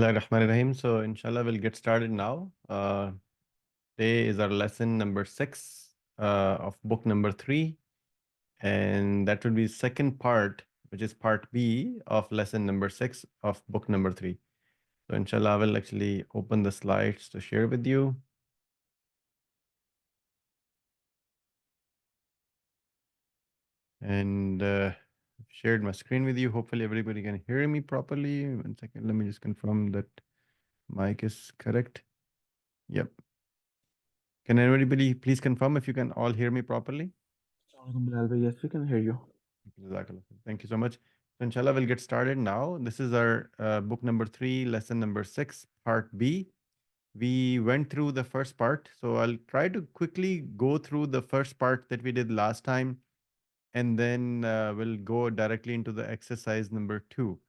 Bismillahirrahmanirrahim. So, inshallah, we'll get started now. Today is our lesson number 6 of book number 3, and that will be second part, which is part B of lesson number 6 of book number 3. So, inshallah, I will actually open the slides to share with you. And I've shared my screen with you. Hopefully, everybody can hear me properly. 1 second. Let me just confirm that mic is correct. Yep. Can anybody please confirm if you can all hear me properly? Assalamualaikum Bilal bhai. Yes, we can hear you. Jazakallah khair. Thank you so much. So inshallah, we'll get started now. This is our book number 3, lesson number 6, part B. We went through the first part. So I'll try to quickly go through the first part that we did last time, and then we'll go directly into the exercise number 2.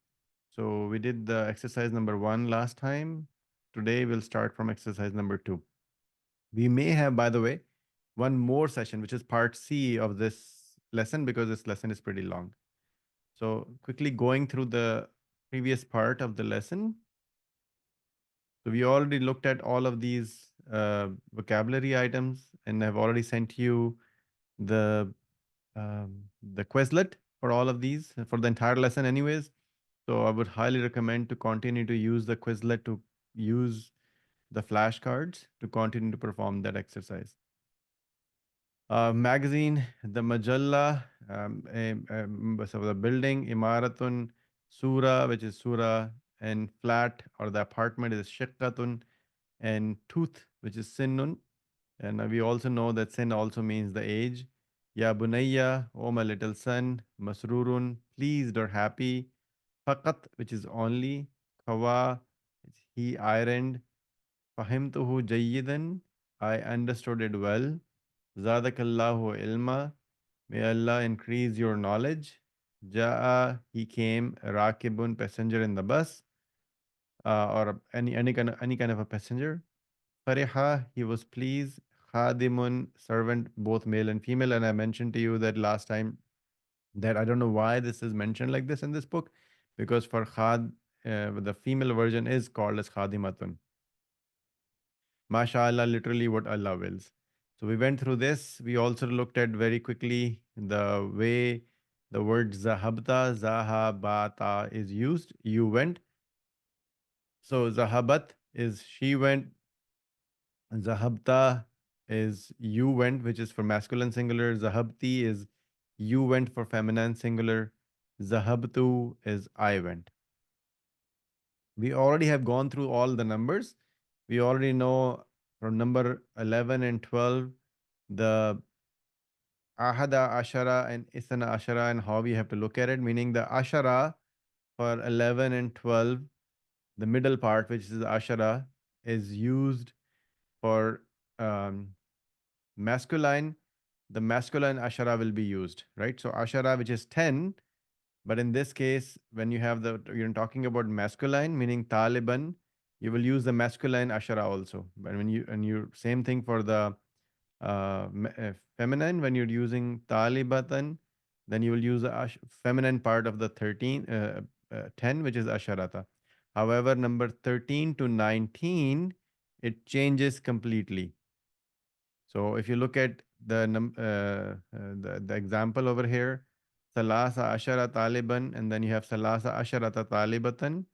So we did the exercise number 1 last time. Today we'll start from exercise number 2. We may have, by the way, one more session, which is part C of this lesson, because this lesson is pretty long. So quickly going through the previous part of the lesson. So we already looked at all of these vocabulary items, and I've already sent you the the Quizlet for all of these for the entire lesson anyways. So I would highly recommend to continue to use the Quizlet, to use the flashcards to continue to perform that exercise. Magazine, the Majalla, so the building, Imaratun, Sura, which is Surah, and flat or the apartment is Shiqqatun, and tooth, which is Sinnun. And we also know that sin also means the age. Ya Bunayya, oh my little son, Masrurun, pleased or happy. Faqat, which is only. Kawa, he ironed. Fahimtuhu Jayyidan, I understood it well. Zadakallahu ilma, may Allah increase your knowledge. Ja'a, he came. Rakibun, passenger in the bus, or any kind of a passenger. Fariha, he was pleased. Khadimun, servant, both male and female. And I mentioned to you that last time that I don't know why this is mentioned like this in this book, because for khad, the female version is called as khadimatun. MashaAllah, literally what Allah wills. So we went through this. We also looked at very quickly the way the word zahabta, zahabata is used. You went. So zahabat is she went. Zahabta is you went, which is for masculine singular. Zahabti is you went for feminine singular. Zahabtu is I went. We already have gone through all the numbers. We already know from number 11 and 12 the ahada ashara and isana ashara and how we have to look at it, meaning the ashara for 11 and 12, the middle part, which is ashara, is used for um, masculine. The masculine ashara will be used, right? So ashara, which is 10, but in this case, when you have you're talking about masculine, meaning Taliban, you will use the masculine ashara also. But when you same thing for the feminine, when you're using talibatan, then you will use the feminine part of the 10, which is asharata. However, number 13 to 19, it changes completely. So if you look at the example over here, salasa ashara taliban, and then you have salasa asharata talibatan,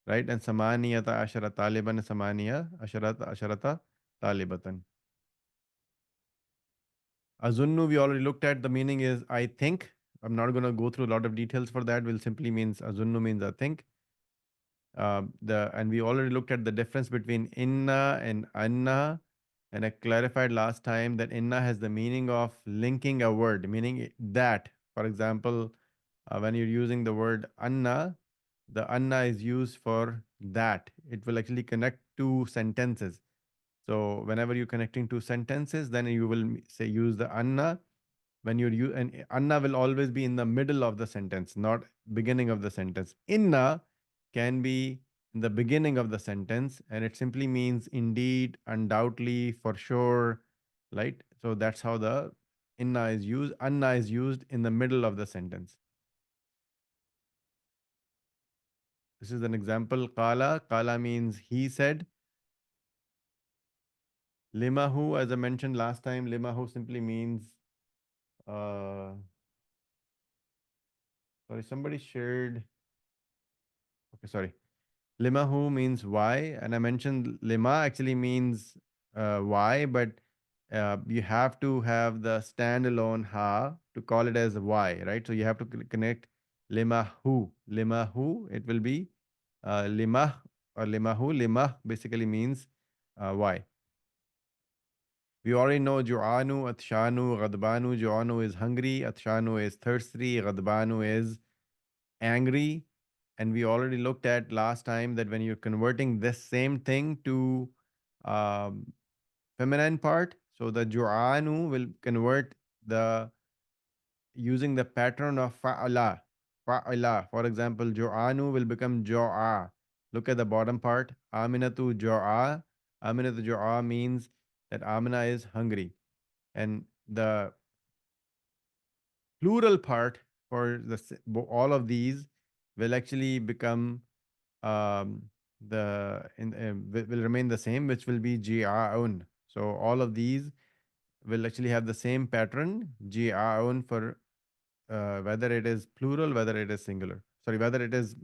right? And samaniyata ashara taliban, and samaniya asharata talibatan. Azunnu, we already looked at. The meaning is I think. I'm not going to go through a lot of details for that. Will simply means Azunnu means I think. And we already looked at the difference between inna and anna, and I clarified last time that inna has the meaning of linking a word, meaning that. For example, when you're using the word anna, the anna is used for that. It will actually connect two sentences. So whenever you're connecting two sentences, then you will say use the anna. When and anna will always be in the middle of the sentence, not beginning of the sentence. Inna can be in the beginning of the sentence, and it simply means indeed, undoubtedly, for sure, right? So that's how the inna is used. Anna is used in the middle of the sentence. This is an example. Kala. Kala means he said. Limahu, as I mentioned last time, limahu simply means, uh, sorry, somebody shared. Okay, sorry. Limahu means why, and I mentioned lima actually means why, but you have to have the standalone ha to call it as why, right? So you have to connect limahu. Limahu, it will be limah or limahu. Limah basically means why. We already know ju'anu, atshanu, ghadbanu. Ju'anu is hungry, atshanu is thirsty, ghadbanu is angry. And we already looked at last time that when you're converting this same thing to um, feminine part, so the ju'anu will convert the using the pattern of fa'ala. Fa'ala. For example, ju'anu will become jo'a. Look at the bottom part. Aminatu jo'a. Aminatu jo'a means that Amina is hungry. And the plural part for all of these will actually become um, will remain the same, which will be ji'aun. So all of these will actually have the same pattern, ji'aun, for whether it is plural, whether it is singular. Sorry, whether it is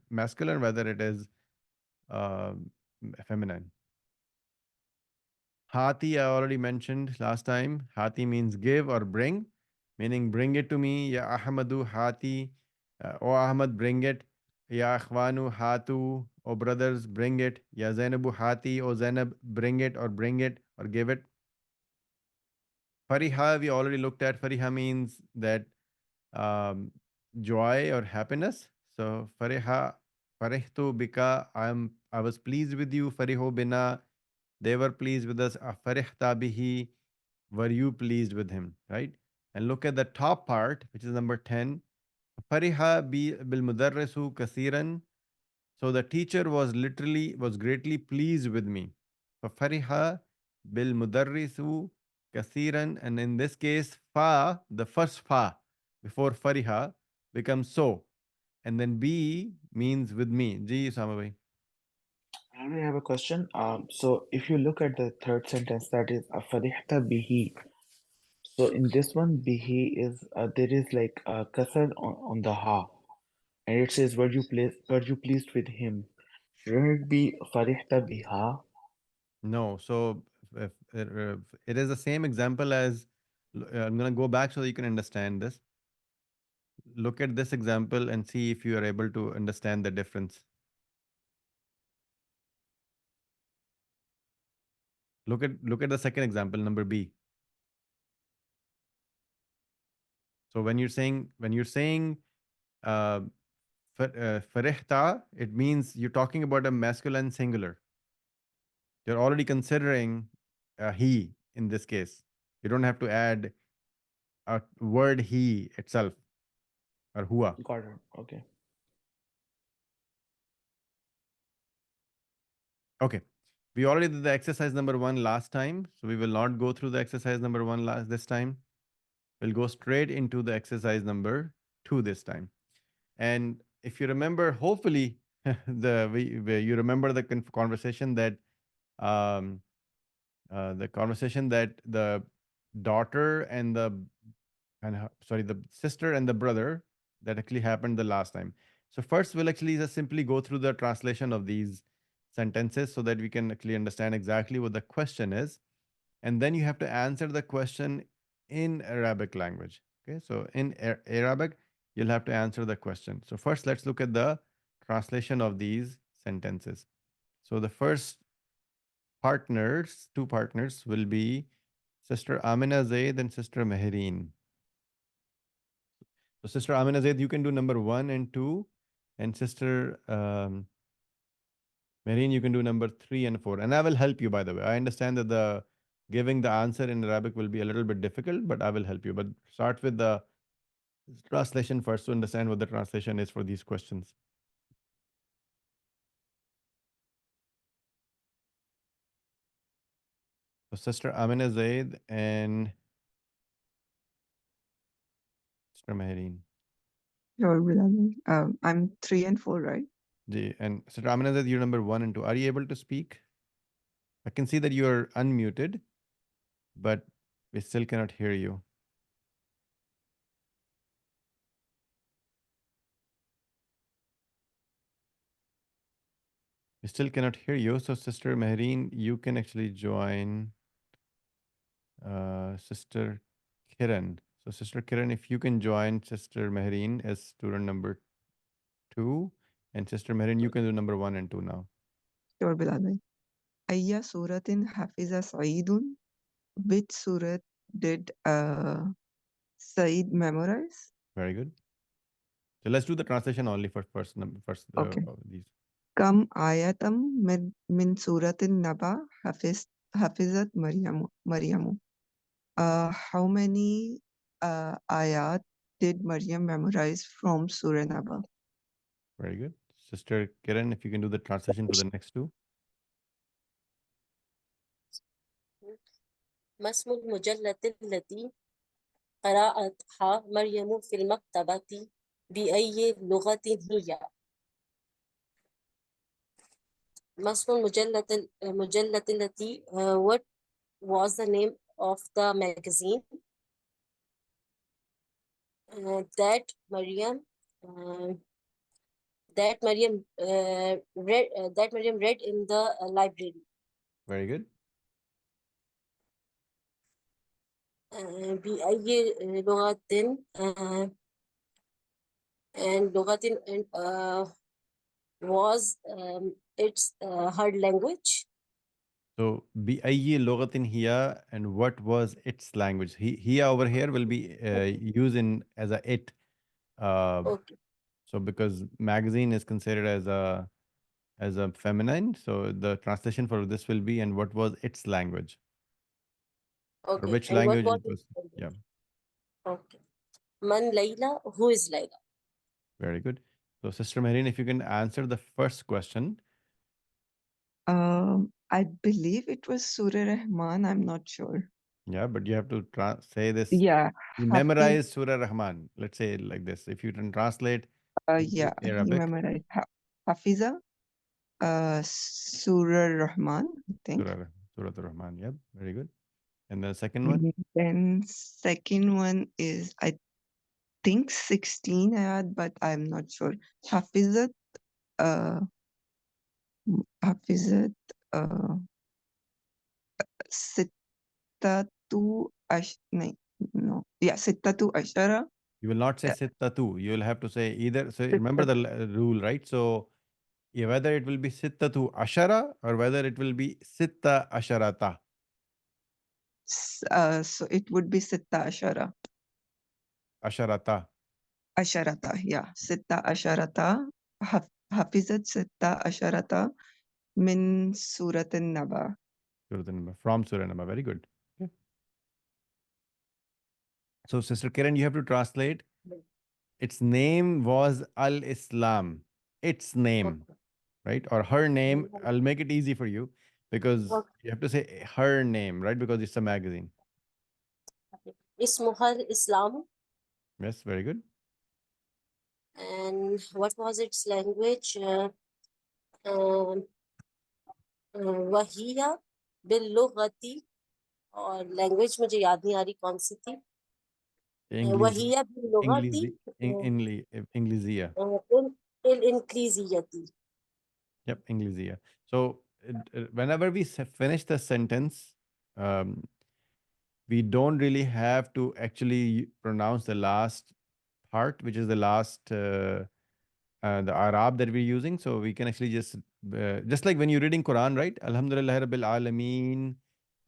masculine, whether it is feminine. Hati, I already mentioned last time. Hati means give or bring, meaning bring it to me. Ya Ahmadu Hati. O Ahmad, bring it. Ya Akhwanu Hatu. O brothers, bring it. Ya Zainabu Hati. O Zainab, bring it or bring it or give it. Fariha, we already looked at. Fariha means that um, joy or happiness. So Fariha, Farihtu bika, I was pleased with you. Fariho bina, they were pleased with us. Farihta bihi, were you pleased with him? Right? And look at the top part, which is number 10. Fariha bil mudarrisu kasiran. So the teacher was greatly pleased with me. Fariha bil mudarrisu kasiran. And in this case, fa, the first fa before fariha becomes so. And then B means with me. Ji Usama bhai. I have a question. So if you look at the third sentence, that is "Farihta bihi." So in this one, bihi is there is like a kasar on the ha, and it says, Were you pleased with him?" Shouldn't it be "Farihta biha"? No. So it is the same example as I'm going to go back so that you can understand this. Look at this example and see if you are able to understand the difference. Look at the second example, number B. So when you're saying uh, farihta, it means you're talking about a masculine singular. You're already considering he in this case. You don't have to add a word he itself or hua. Got it. Okay. Okay. We already did the exercise number 1 last time, so we will not go through the exercise number 1 last this time. We'll go straight into the exercise number 2 this time. And if you remember, hopefully, you remember the conversation that um, the daughter and the sister and the brother that actually happened the last time. So first, we'll actually just simply go through the translation of these sentences so that we can actually understand exactly what the question is, and then you have to answer the question in Arabic language. Okay, so in Arabic, you'll have to answer the question. So first, let's look at the translation of these sentences. So the first two partners will be Sister Amina Zaid and Sister Mehreen. So Sister Amina Zaid, you can do number 1 and 2, and Sister Mehreen, you can do number 3 and 4. And I will help you, by the way. I understand that the giving the answer in Arabic will be a little bit difficult, but I will help you. But start with the translation first to understand what the translation is for these questions. So Sister Amina Zaid and Sister Mehreen. Sure, Bilal. I'm 3 and 4, right? And Sister Amina said you're number one and two. Are you able to speak? I can see that you are unmuted, but we still cannot hear you. We still cannot hear you. So, Sister Mehreen, you can actually join Sister Kiran. So, Sister Kiran, if you can join Sister Mehreen as student number two, and Sister Mehreen, you can do number one and two now. Sure, Bilal bhai. Ayya suratin hafiza Saeedun. Which surat did Saeed memorize? Very good. So, let's do the translation only for first number, first Okay. of these. Kam ayatam min suratin naba hafizat Maryamu. How many ayat did Maryam memorize from Surah Naba? Very good. Sister Kiran, if you can do the translation for the next two. ما اسم المجلة التي قرأتها مريم في المكتبة بأي لغة هي؟ ما اسم المجلة التي what was the name of the magazine that Maryam uh, read in the library. Very good. بأي لغة and لغة and was its her language. So, بأي لغة هي, and what was its language? Here over here will be used in as a it. Okay. So, because magazine is considered as a feminine, so the translation for this will be, and what was its language, or Okay. which And what language was it its was. Yeah, language? Okay. Man Layla, who is Layla? very good. So, Sister Mehreen, if you can answer the first question. I believe it was Surah Rahman. I'm not sure. Yeah, but you have to say this. Yeah, You Hafiz. memorize Surah Rahman. Let's say it like this. If you can translate into Yeah, he Arabic, memorized Hafiza, Surah Rahman, I think. Surah Rahman. Yep, very good. And the second one, And then second one is I think 16 ayat, but I'm not sure. Hafizat, uh, Hafizat, Sittatu no, yeah, Sittatu Ashara. you will not say Yeah, sittatu. You will have to say either. So remember Sittat, the rule, right? So yeah, whether it will be sittatu ashara or whether it will be sitta asharata. so it would be Sitta Ashara. Asharata. Asharata, yeah, Sitta Asharata. Hafizat Sitta Asharata min Surat Naba. From Surah Nama. Very good. Okay. So, Sister Kiran, you have to translate. Its name was Al Islam. Its name, Okay. right? Or her name. I'll make it easy for you because Okay. you have to say her name, right? Because it's a magazine. اسمها الإسلام. Yes, very good. And what was its language? Um, وهي باللغة और language मुझे याद नहीं आ रही कौन सी थी. English, وهي باللغة English, Englishia. الإنجليزية. Yep, Englishia. So whenever we finish the sentence, um, we don't really have to actually pronounce the last part, which is the last the Arab that we're using. So we can actually just like when you're reading Quran, right? Alhamdulillah Rabbil Alameen.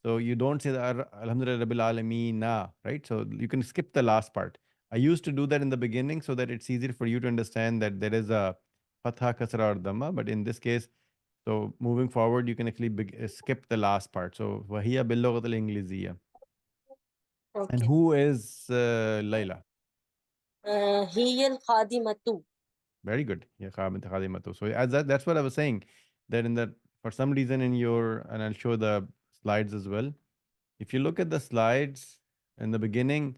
So you don't say the Alhamdulillah Rabbil Alameen, right? So you can skip the last part. I used to do that in the beginning so that it's easier for you to understand that there is a Fatha, Kasra, or Dhamma. But in this case, so moving forward, you can actually skip the last part. So Wahiya bil lughat al Ingliziyya. And Okay. who is Layla? هي الخادمة. Very good. Yeah, khadimatu. So as that's what I was saying. That in that for some reason in your, and I'll show the slides as well. If you look at the slides in the beginning,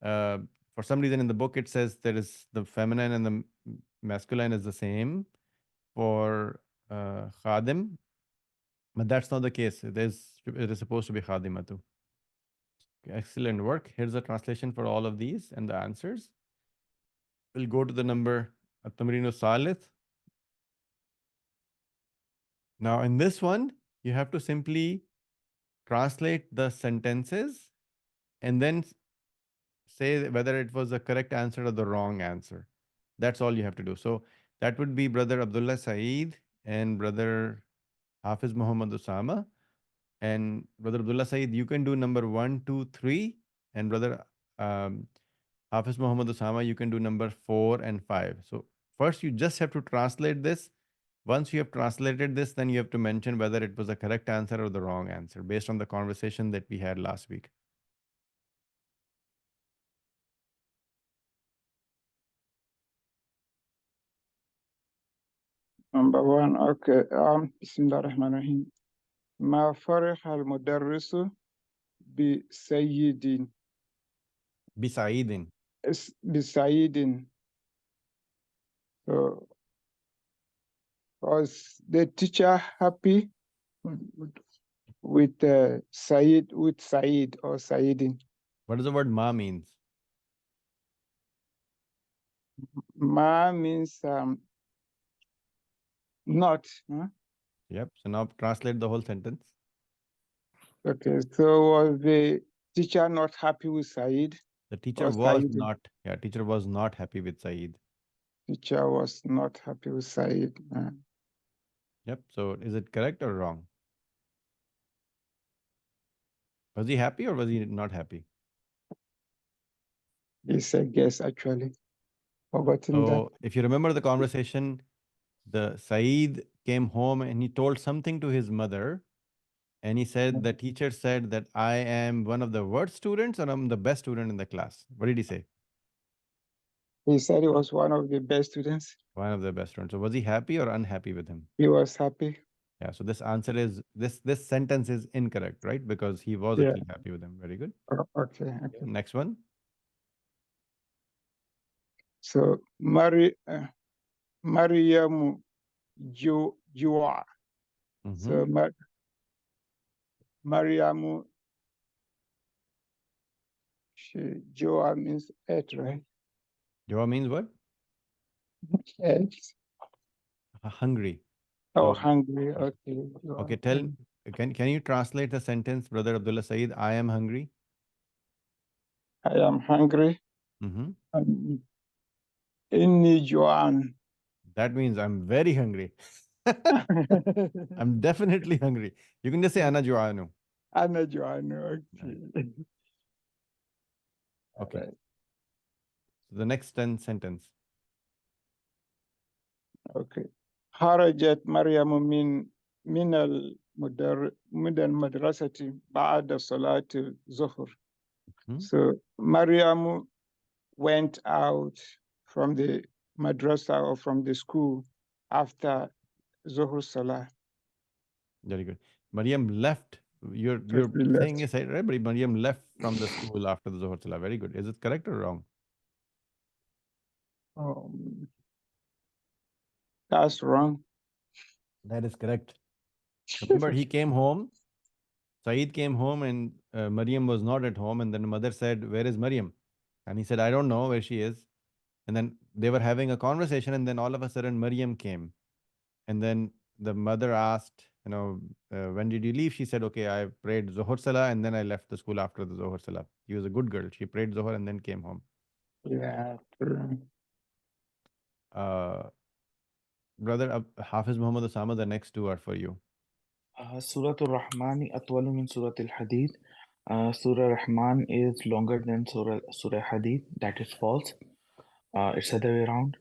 uh, for some reason in the book it says there is the feminine and the masculine is the same. for khadim, but that's not the case. It is supposed to be khadimatu. Excellent work. Here's the translation for all of these and the answers. We'll go to the number at-tamrinu salith. Now in this one, you have to simply translate the sentences and then say whether it was the correct answer or the wrong answer. That's all you have to do. So that would be Brother Abdullah Saeed and Brother Hafiz Muhammad Usama. And Brother Abdullah Saeed, you can do number 1, 2, 3. And Brother um, Hafiz Muhammad Usama, you can do number 4 and 5. So first you just have to translate this. Once you have translated this, then you have to mention whether it was the correct answer or the wrong answer based on the conversation that we had last week. Number one, okay. Bismillah ar-Rahman ar-Rahim. ما فرح المدرس بسيد Bisaidin. بسعيد. So was the teacher happy with Said or Saidin? What does the word ma means? Ma means not. Huh? Yep. So now translate the whole sentence. Okay, so was the teacher not happy with Said? The teacher Or was Said? not, teacher was not happy with Saeed. Teacher was not happy with Said. Yep. So is it correct or wrong? Was he happy or was he not happy? It's a guess, actually. Forgotten that. So if you remember the conversation, the Saeed came home and he told something to his mother. And he said, the teacher said that I am one of the worst students and I'm the best student in the class. What did he say? He said he was one of the best students. One of the best students. So was he happy or unhappy with him? He was happy. Yeah. So this answer is, this sentence is incorrect, right? Because he was Yeah. actually happy with him. Very good. Okay. Next one. So Mariam Jua. So Mariam Jua means eight, right? Jua means what? Eight. Hungry. Oh, So, hungry. Okay. okay, can you translate the sentence, Brother Abdullah Saeed? I am hungry. I am hungry. Inni Juan. That means I'm very hungry. I'm definitely hungry. You can just say Ana Juanu. Ana Juan. Okay. Okay. Right. So the next sentence. Okay. خرجت مريم من المدرسة بعد صلاة الظهر. So Mariam went out from the madrasa or from the school after Zuhur Salah. Very good. Mariam left. Your thing is right, but Mariam left from the school after the Zohar Salah. Very good. Is it correct or wrong? That's wrong. That is correct. Remember, he came home. Saeed came home and Mariam was not at home. And then the mother said, where is Mariam? And he said, I don't know where she is. And then they were having a conversation. And then all of a sudden, Mariam came. And then the mother asked, when did you leave? She said, okay, I prayed Zohar Salah and then I left the school after the Zohar Salah. She was a good girl. She prayed Zohar and then came home. Yeah. Brother Hafiz Muhammad Osama, the next two are for you. Surah Al-Rahman أطول من سورة الحديد. Surah Rahman is longer than Surah Hadid. That is false. It's the other way around.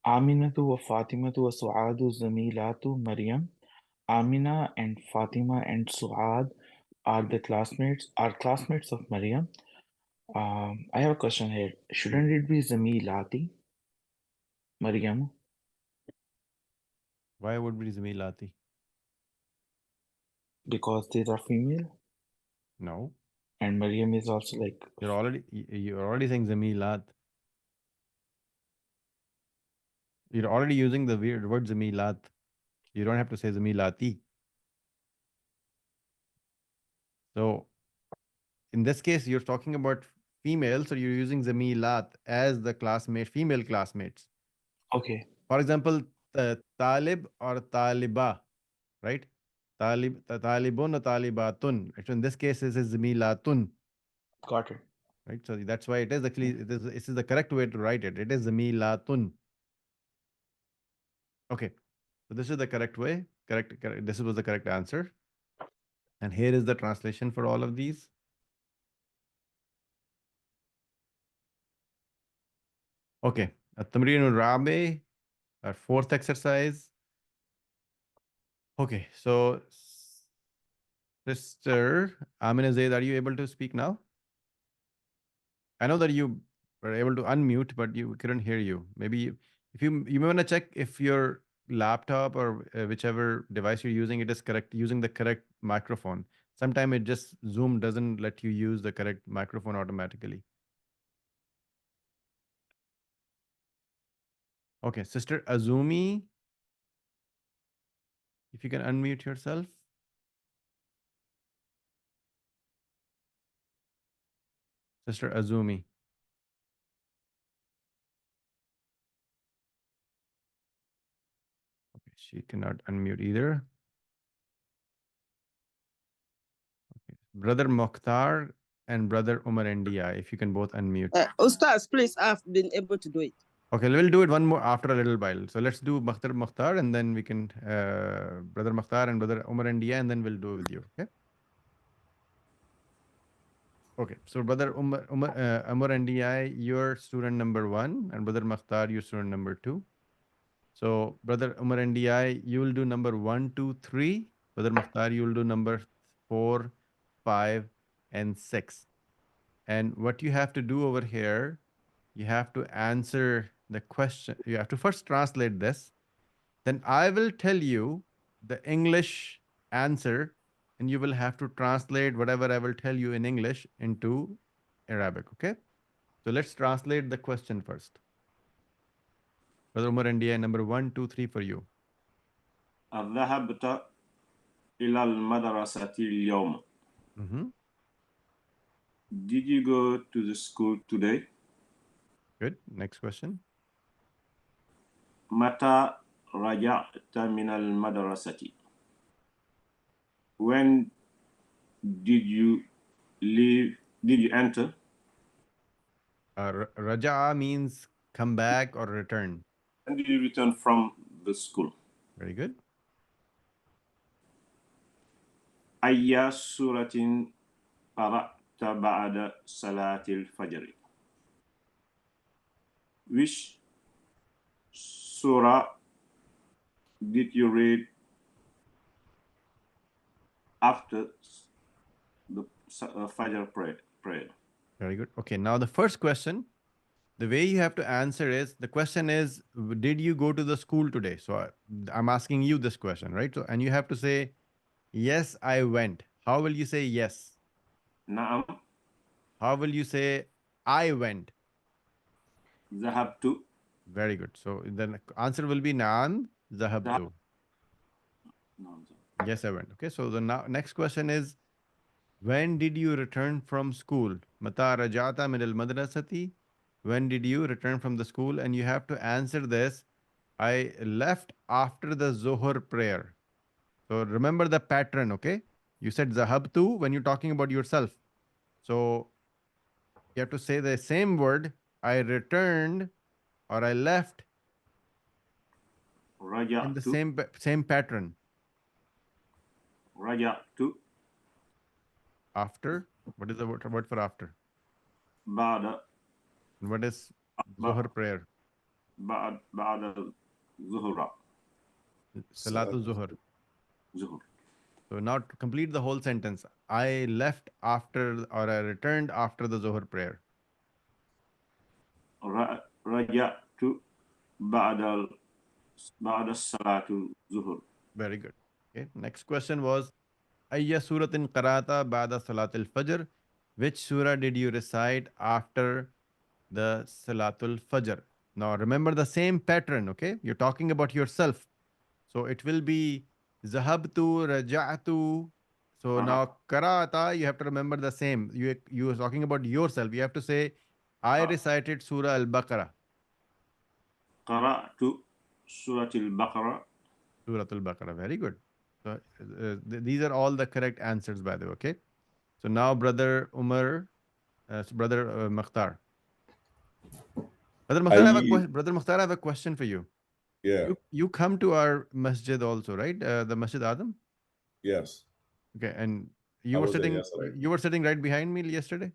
Aminatu wa Fatimatu wa Su'adu Zamilatu Maryam. Amina and Fatima and Su'ad are classmates of Maryam. I have a question here. Shouldn't it be Zamilati? Maryam? Why would be Zamilati? Because they are female? No. And Maryam is also like... You're already saying Zamilat. You're already using the weird word zamilat. You don't have to say zamilati. So in this case, you're talking about female, so you're using zamilat as the classmate, female classmates. Okay, For example, talib or taliba, right? Talibun or talibatun. Actually, in this case, it is zamilatun, got it. right? So that's why it is actually, this is the correct way to write it. It is zamilatun. Okay, so this is the correct way. Correct. This was the correct answer. And here is the translation for all of these. Okay, التمرين الرابع, our fourth exercise. Okay, so Sister Amina Zaid, are you able to speak now? I know that you were able to unmute, but you couldn't hear you. Maybe if you may want to check if your laptop or whichever device you're using, it is correct, using the correct microphone. Sometimes it just Zoom doesn't let you use the correct microphone automatically. Okay, Sister Azumi, if you can unmute yourself. Sister Azumi. Okay, she cannot unmute either. Okay. Brother Mokhtar and Brother Umar NDI, if you can both unmute. Ustaz, please, I've been able to do it. Okay, we'll do it one more after a little while. So let's do Mokhtar and then we can, Brother Mokhtar and Brother Umar NDI, and then we'll do it with you. Okay. Okay, so Brother Umar NDI, you're student number 1, and Brother Mokhtar, you're student number 2. So Brother Umar NDI, you will do number 1, 2, 3. Brother Mokhtar, you will do number 4, 5, and 6. And what you have to do over here, you have to answer the question. You have to first translate this. Then I will tell you the English answer, and you will have to translate whatever I will tell you in English into Arabic. Okay? So let's translate the question first. Brother Umar India, number 1, 2, 3 for you. ذهبت إلى المدرسة اليوم. Did you go to the school today? Good. Next question. متى رجعت من المدرسة? When did you leave? Did you enter? Raja'a means come back or return. When did you return from the school? Very good. أي سورة قرأت بعد صلاة الفجر? Which surah did you read after the Fajr prayer? Very good. Okay, now the first question, the way you have to answer is, the question is, did you go to the school today? So I'm asking you this question, right? So, and you have to say, yes, I went. How will you say yes? نعم. How will you say I went? ذهبت. Very good. So the answer will be Na'am Zahabtu. Yes, I went. Okay, so the next question is, when did you return from school? Mata rajata min al madrasati. When did you return from the school? And you have to answer this. I left after the Zohar prayer. So remember the pattern, okay? You said Zahabtu when you're talking about yourself. So you have to say the same word. I returned or I left in the same pattern. رجعت. After, what is the word for after? بعد. And what is Zohar prayer? بعد الظهر. Salatul Zuhur. ظهر. So now to complete the whole sentence, I left after or I returned after the Zohar prayer. رجعت بعد صلاة الظهر. Very good. Okay. Next question was, Ayya suratin qarata ba'da salatul fajr. Which surah did you recite after the salatul fajr? Now remember the same pattern, okay? You're talking about yourself. So it will be zahabtu, raja'tu. So now qara'ata, you have to remember the same. You are talking about yourself. You have to say, I recited Surah Al-Baqarah. قرأت سورة البقرة. Surah Al-Baqarah. Very good. So these are all the correct answers, by the way, okay? So now brother Umar, brother Mukhtar. Brother Mukhtar, Brother Mukhtar, I have a question for you. Yeah. You come to our masjid also, right? The Masjid Adam? Yes. Okay, and I you were was there sitting yesterday. right behind me yesterday?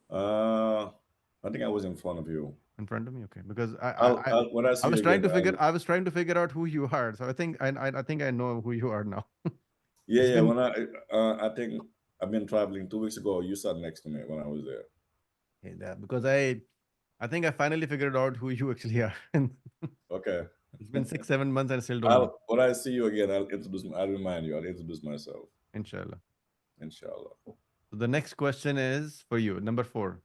I think I was in front of you. In front of me, okay. Because When I see I was you trying again, to figure I was trying to figure out who you are. So I think I think I know who you are now. yeah, It's yeah. been When I think I've been traveling 2 weeks ago. You sat next to me when I was there. because I think I finally figured out who you actually are. And Okay. it's been 6-7 months and I still don't know. When I see you again, I'll remind you. I'll introduce myself. Inshallah. Inshallah. So the next question is for you, number 4.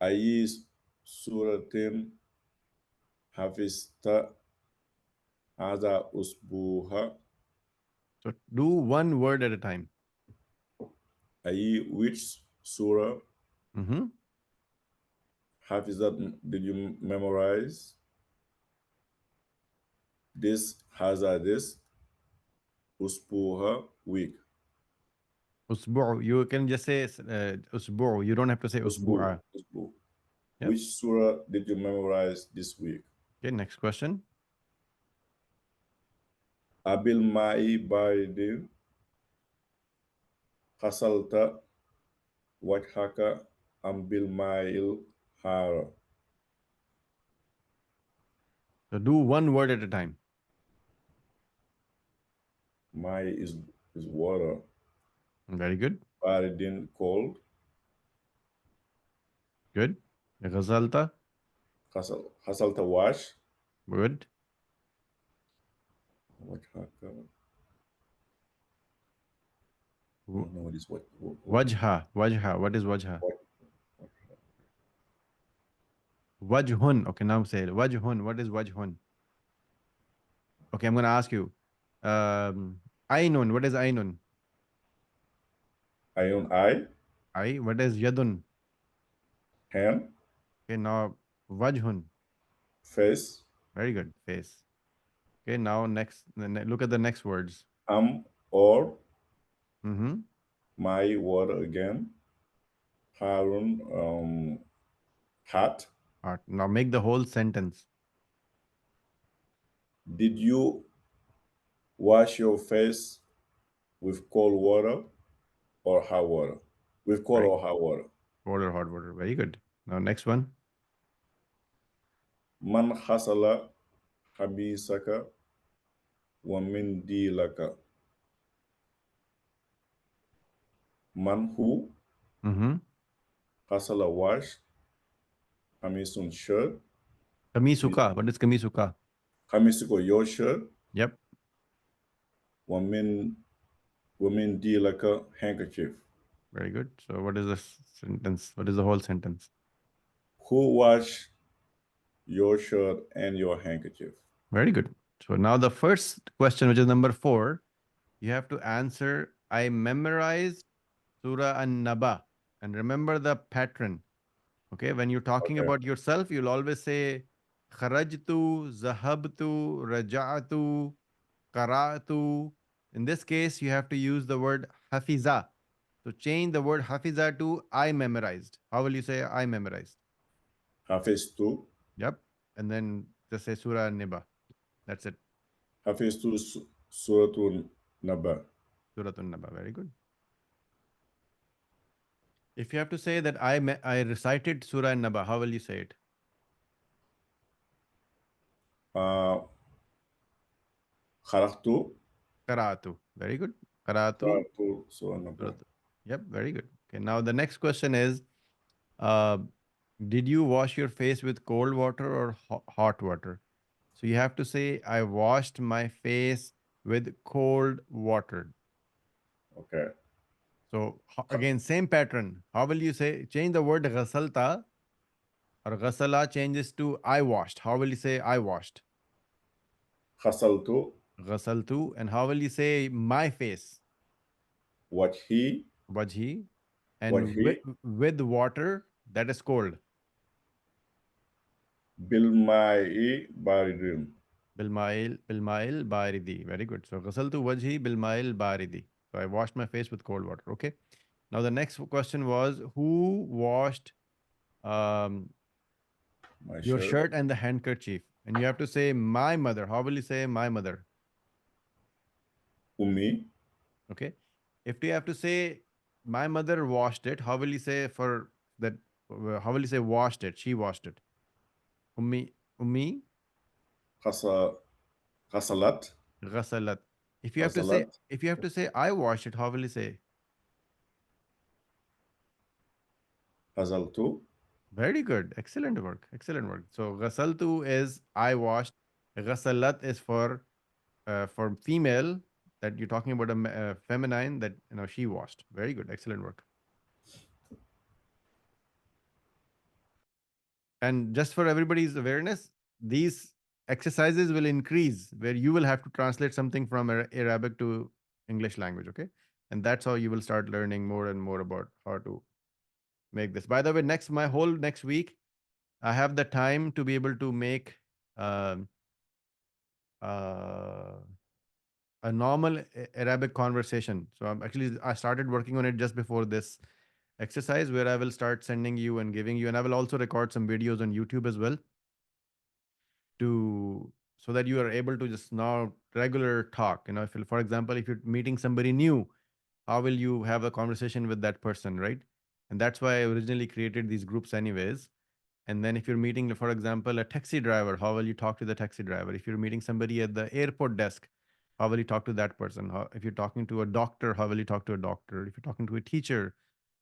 Ayis suratin hafista ada usbuha. So do one word at a time. Which surah Mm-hmm. hafizat did you memorize? This this usbuha week. Usbu'. You can just say usbu'. You don't have to say usbu'a. Usbu. Yep. Which surah did you memorize this week? Okay, next question. Abil ma'i baridin hasalta wajhaka ambil ma'il hara. So do one word at a time. Ma'i is water. Very good. Baridin cold. Good. Ghazalta. Hasalta wash. Good. Wajhaka. I W- don't know what is what. Wajha. Wajha. What is wajha? Wajhun. Okay, now say it. Wajhun. What is wajhun? Okay, I'm going to ask you. Ainun. What is ainun? Ayun eye. I. What is yadun? Hand. Okay, now wajhun. Face. Very good. Face. Okay, now next. Look at the next words. Or. Mm-hmm. My water again. Harun hat. Now make the whole sentence. Did you wash your face with cold water or hot water? With cold or hot water? Cold or hot water. Very good. Now next one. Man hasala habisaka wa min dilaka. Man who Mm-hmm. hasala wash hamisun shirt. Kamisuka. What is kamisuka? Hamisuko your shirt. Yep. Wa min dilaka handkerchief. Very good. So what is the sentence? What is the whole sentence? Who washed your shirt and your handkerchief? Very good. So now the first question, which is number 4, you have to answer, I memorized Surah An-Naba. And remember the pattern. Okay, when you're talking about yourself, you'll always say kharajtu, zahabtu, raja'tu, qara'tu. In this case, you have to use the word hafiza. So change the word hafiza to I memorized. How will you say I memorized? Hafiztu. Yep. And then just say Surah An-Naba. That's it. Hafiztu Suratul Naba. Surah An-Naba. Very good. If you have to say that I recited Surah An-Naba, how will you say it? Kharaqtu. Qara'atu. Very good. Qara'atu. Surah Naba. Yep. Very good. Okay. Now the next question is, did you wash your face with cold water or hot water? So you have to say, I washed my face with cold water. Okay. So again, same pattern. How will you say, change the word ghasalta. Or ghasala changes to I washed. How will you say I washed? غسلت Ghasaltu. And how will you say my face? وجهي Wajhi. And وجهي with water that is cold. بالماء بارد. Bilmail baridi. Very good. So ghasaltu wajhi bilmail baridi. So I washed my face with cold water. Okay. Now the next question was who washed um, My your shirt. shirt and the handkerchief? And you have to say my mother. How will you say my mother? أمي. Okay. If you have to say my mother washed it, how will you say for that? How will you say washed it? She washed it. Ummi غسل غسلت ghasalat. If you have to say غسلت if you have to say I washed it, how will you say? غسلت. Very good. Excellent work. Excellent work. So ghasaltu is I washed. Ghasalat is for female that you're talking about a feminine that she washed. Very good. Excellent work. And just for everybody's awareness, these exercises will increase where you will have to translate something from Arabic to English language. Okay. And that's how you will start learning more and more about how to make this. By the way, my whole next week, I have the time to be able to make um, uh, a normal Arabic conversation. So I started working on it just before this exercise, where I will start sending you and giving you, and I will also record some videos on YouTube as well, to so that you are able to just now regular talk. If for example, if you're meeting somebody new, how will you have a conversation with that person, right? And that's why I originally created these groups anyways. And then if you're meeting, for example, a taxi driver, how will you talk to the taxi driver? If you're meeting somebody at the airport desk, how will you talk to that person? If you're talking to a doctor, how will you talk to a doctor? If you're talking to a teacher,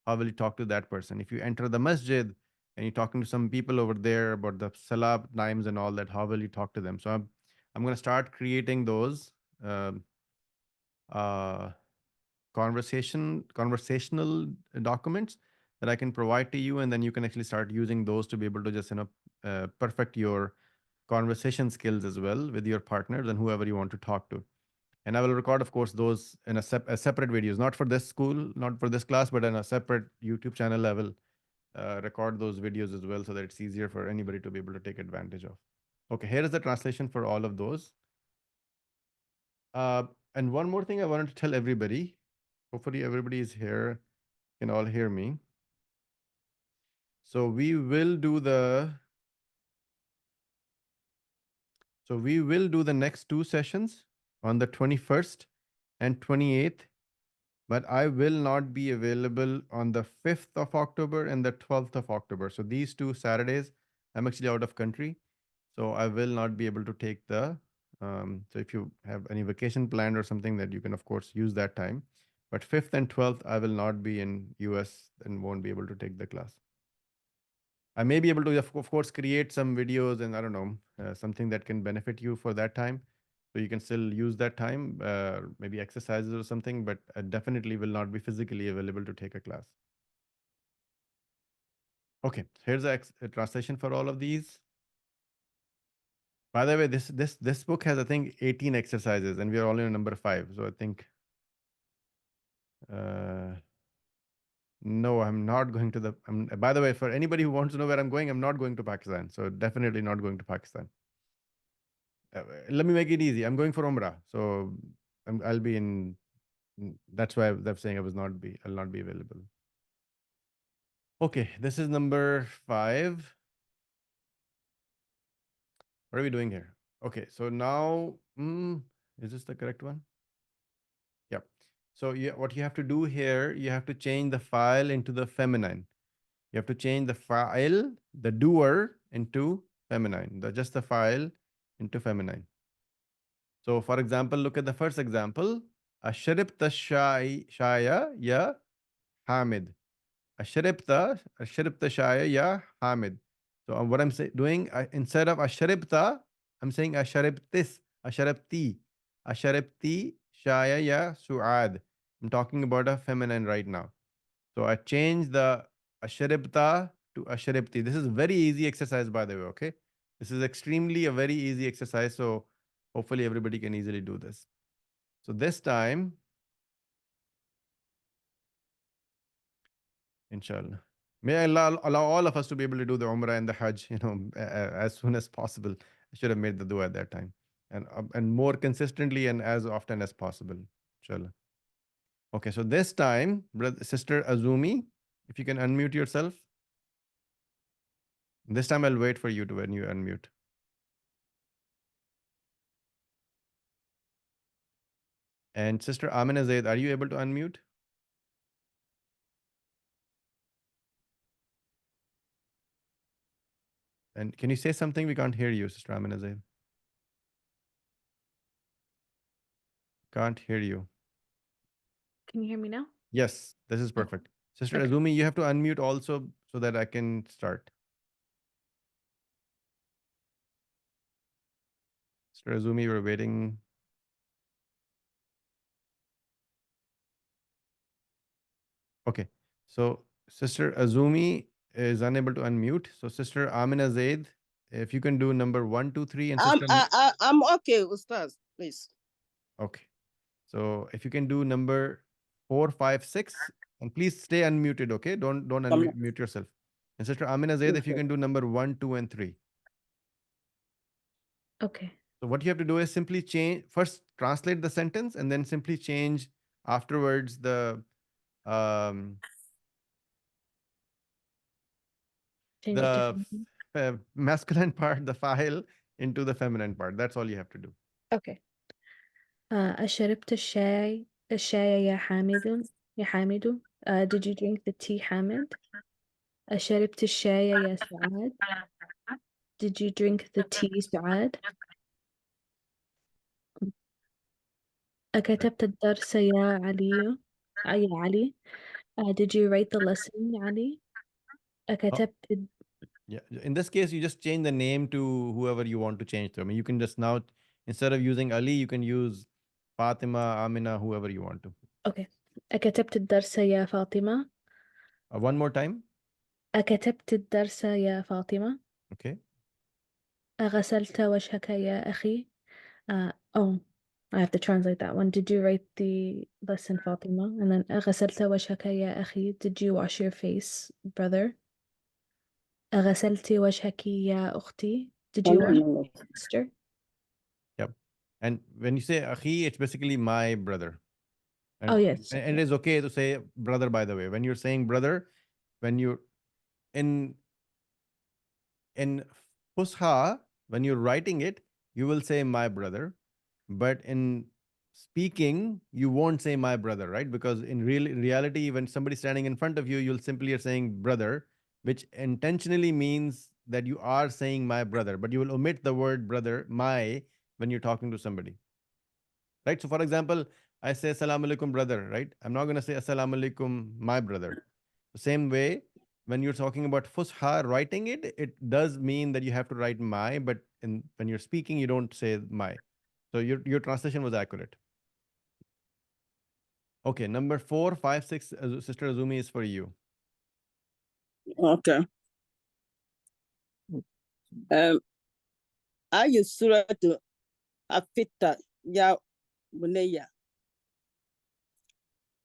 how will you talk to that person? If you enter the masjid and you're talking to some people over there about the salah times and all that, how will you talk to them? So I'm going to start creating those um, uh, conversational documents that I can provide to you, and then you can actually start using those to be able to just perfect your conversation skills as well with your partners and whoever you want to talk to. And I will record, of course, those in a separate videos, not for this school, not for this class, but in a separate YouTube channel. I will record those videos as well so that it's easier for anybody to be able to take advantage of. Okay, here is the translation for all of those. And one more thing I wanted to tell everybody. Hopefully everybody is here, can all hear me. So we will do the next two sessions on the 21st and 28th, but I will not be available on the 5th of October and the 12th of October. So these two Saturdays, I'm actually out of country. So I will not be able to take so if you have any vacation planned or something, that you can of course use that time. But 5th and 12th, I will not be in US and won't be able to take the class. I may be able to, of course, create some videos and I don't know, something that can benefit you for that time. So you can still use that time, maybe exercises or something, but I definitely will not be physically available to take a class. Okay, here's a translation for all of these. By the way, this book has, I think, 18 exercises, and we are only on number 5. So I think, no, I'm not going to by the way, for anybody who wants to know where I'm going, I'm not going to Pakistan. So definitely not going to Pakistan. Let me make it easy. I'm going for Umrah. So I'll be in, that's why I'm saying I'll not be available. Okay, this is number 5. What are we doing here? Okay, so now, is this the correct one? Yep. So what you have to do here, you have to change the file into the feminine. You have to change the file, the doer, into feminine. Just the file into feminine. So for example, look at the first example. Ashribta shaya ya Hamid. Ashribta shaya ya Hamid. So what I'm doing, instead of ashribta, I'm saying ashribtis, ashribti. Ashribti shaya ya Suad. I'm talking about a feminine right now. So I change the ashribta to asharibti. This is very easy exercise, by the way, okay? This is extremely a very easy exercise, so hopefully everybody can easily do this. So this time, inshallah, may Allah allow all of us to be able to do the Umrah and the Hajj, as soon as possible. I should have made the dua at that time, and more consistently and as often as possible, inshallah. Okay, so this time, Sister Azumi, if you can unmute yourself. This time I'll wait for you to when you unmute. And Sister Amina Zaid, are you able to unmute? And can you say something? We can't hear you, Sister Amina Zaid. Can't hear you. Can you hear me now? Yes, this is perfect. Sister okay. Azumi, you have to unmute also so that I can start. Sister Azumi, we're waiting. Okay, so Sister Azumi is unable to unmute. So Sister Amina Zaid, if you can do number 1, 2, 3, and Sister. I'm okay, Ustaz, please. Okay, so if you can do number 4, 5, 6, and please stay unmuted. Okay, don't unmute yourself. And Sister Amina Zaid, if you can do number 1, 2, and 3. Okay. So what you have to do is simply first translate the sentence and then simply change afterwards the Change it to masculine part, the file, into the feminine part. That's all you have to do. okay. أشربت الشاي يا حامد did you drink the tea حامد أشربت الشاي يا سعاد did you drink the tea سعاد أكتبت الدرس يا علي did you write the lesson يا علي أكتبت Yeah, in this case, you just change the name to whoever you want to change to. I mean, you can just now, instead of using Ali, you can use Fatima, Amina, whoever you want to. okay. أكتبت الدرس يا فاطمة One more time. أكتبت الدرس يا فاطمة Okay. أغسلت وجهك يا أخي oh, I have to translate that one. Did you write the lesson, Fatima? And then أغسلت وجهك يا أخي. Did you wash your face, brother? أغسلت وجهك يا أختي. Did you wash your face, sister? Yep. And when you say akhi, it's basically my brother. And, Oh, yes. and it is okay to say brother, by the way. When you're saying brother, when you're in Fusha, when you're writing it, you will say my brother. But in speaking, you won't say my brother, right? Because in reality, when somebody's standing in front of you, you'll simply are saying brother, which intentionally means that you are saying my brother, but you will omit the word brother, my, when you're talking to somebody. Right? So for example, I say assalamu alaikum brother, right? I'm not going to say assalamu alaikum my brother. The same way, when you're talking about fusha, writing it, it does mean that you have to write my, but when you're speaking, you don't say my. So your translation was accurate. Okay, number 4, 5, 6, Sister Azumi is for you. Okay. I use Surah to Afita Ya Bunaya.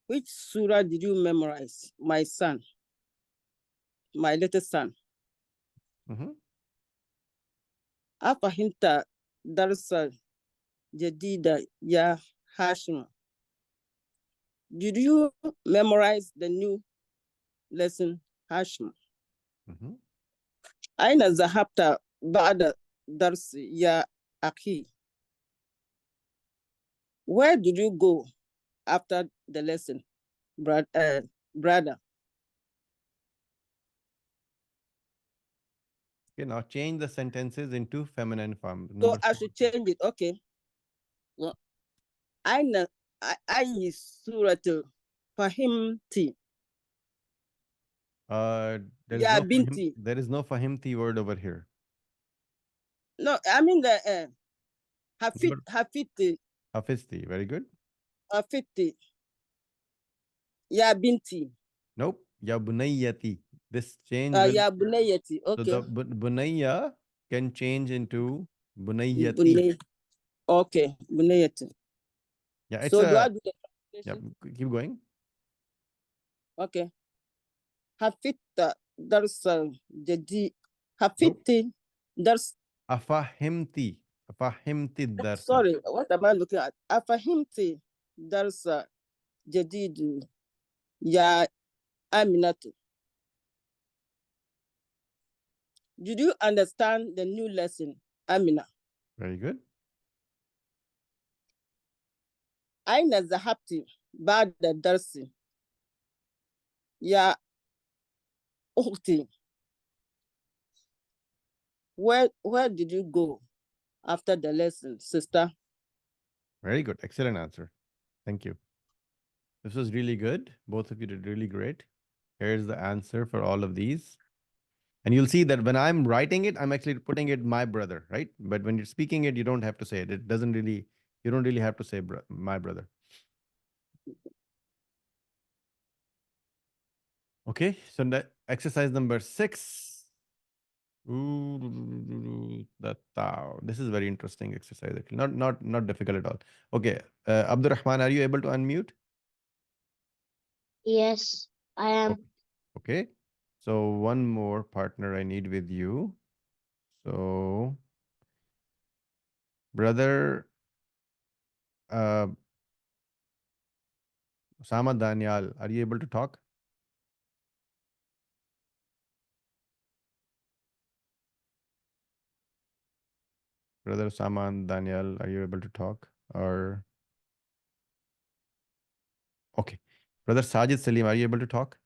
Which surah did you memorize, my son, my little son? Afahimta Darsa Jadida Ya Hashim. Did you memorize the new lesson, Hashim? Aina Zahabta Ba'da Dars Ya Akhi. Where did you go after the lesson, brother? Okay, now change the sentences into feminine form. So I should change it. Okay. Well, I surah Fahimti. There is no fahimti word over here. No, I mean the Hafiti. Hafizti, very good. Hafiti. Ya binti. Nope. Ya bunayyati. This change will. Yeah, bunayati. So the Okay. bunayya can change into bunayyati. Bunay. Okay, bunayati. Yeah, it's So do I a. do the Yeah, translation? keep going. Okay. Hafitta darsa jadi. Nope. Hafitti dars. Afahimti. Afahimti darsa. Sorry, what am I looking at? Afahimti darsa jadidu ya Aminatu. Did you understand the new lesson, Amina? Very good. أين ذهبت بعد الدرس يا أختي? Where did you go after the lesson, sister? Very good. Excellent answer. Thank you. This was really good. Both of you did really great. Here's the answer for all of these. And you'll see that when I'm writing it, I'm actually putting it my brother, right? But when you're speaking it, you don't have to say it. It doesn't really, you don't really have to say my brother. Okay, so exercise number 6. Ooh, this is very interesting exercise. Actually. Not difficult at all. Okay, Abdurrahman, are you able to unmute? Yes, I am. Okay, so one more partner I need with you. So, brother Osama Daniel, are you able to talk? Brother Osama and Daniel, are you able to talk? Or okay, brother Sajid Salim, are you able to talk?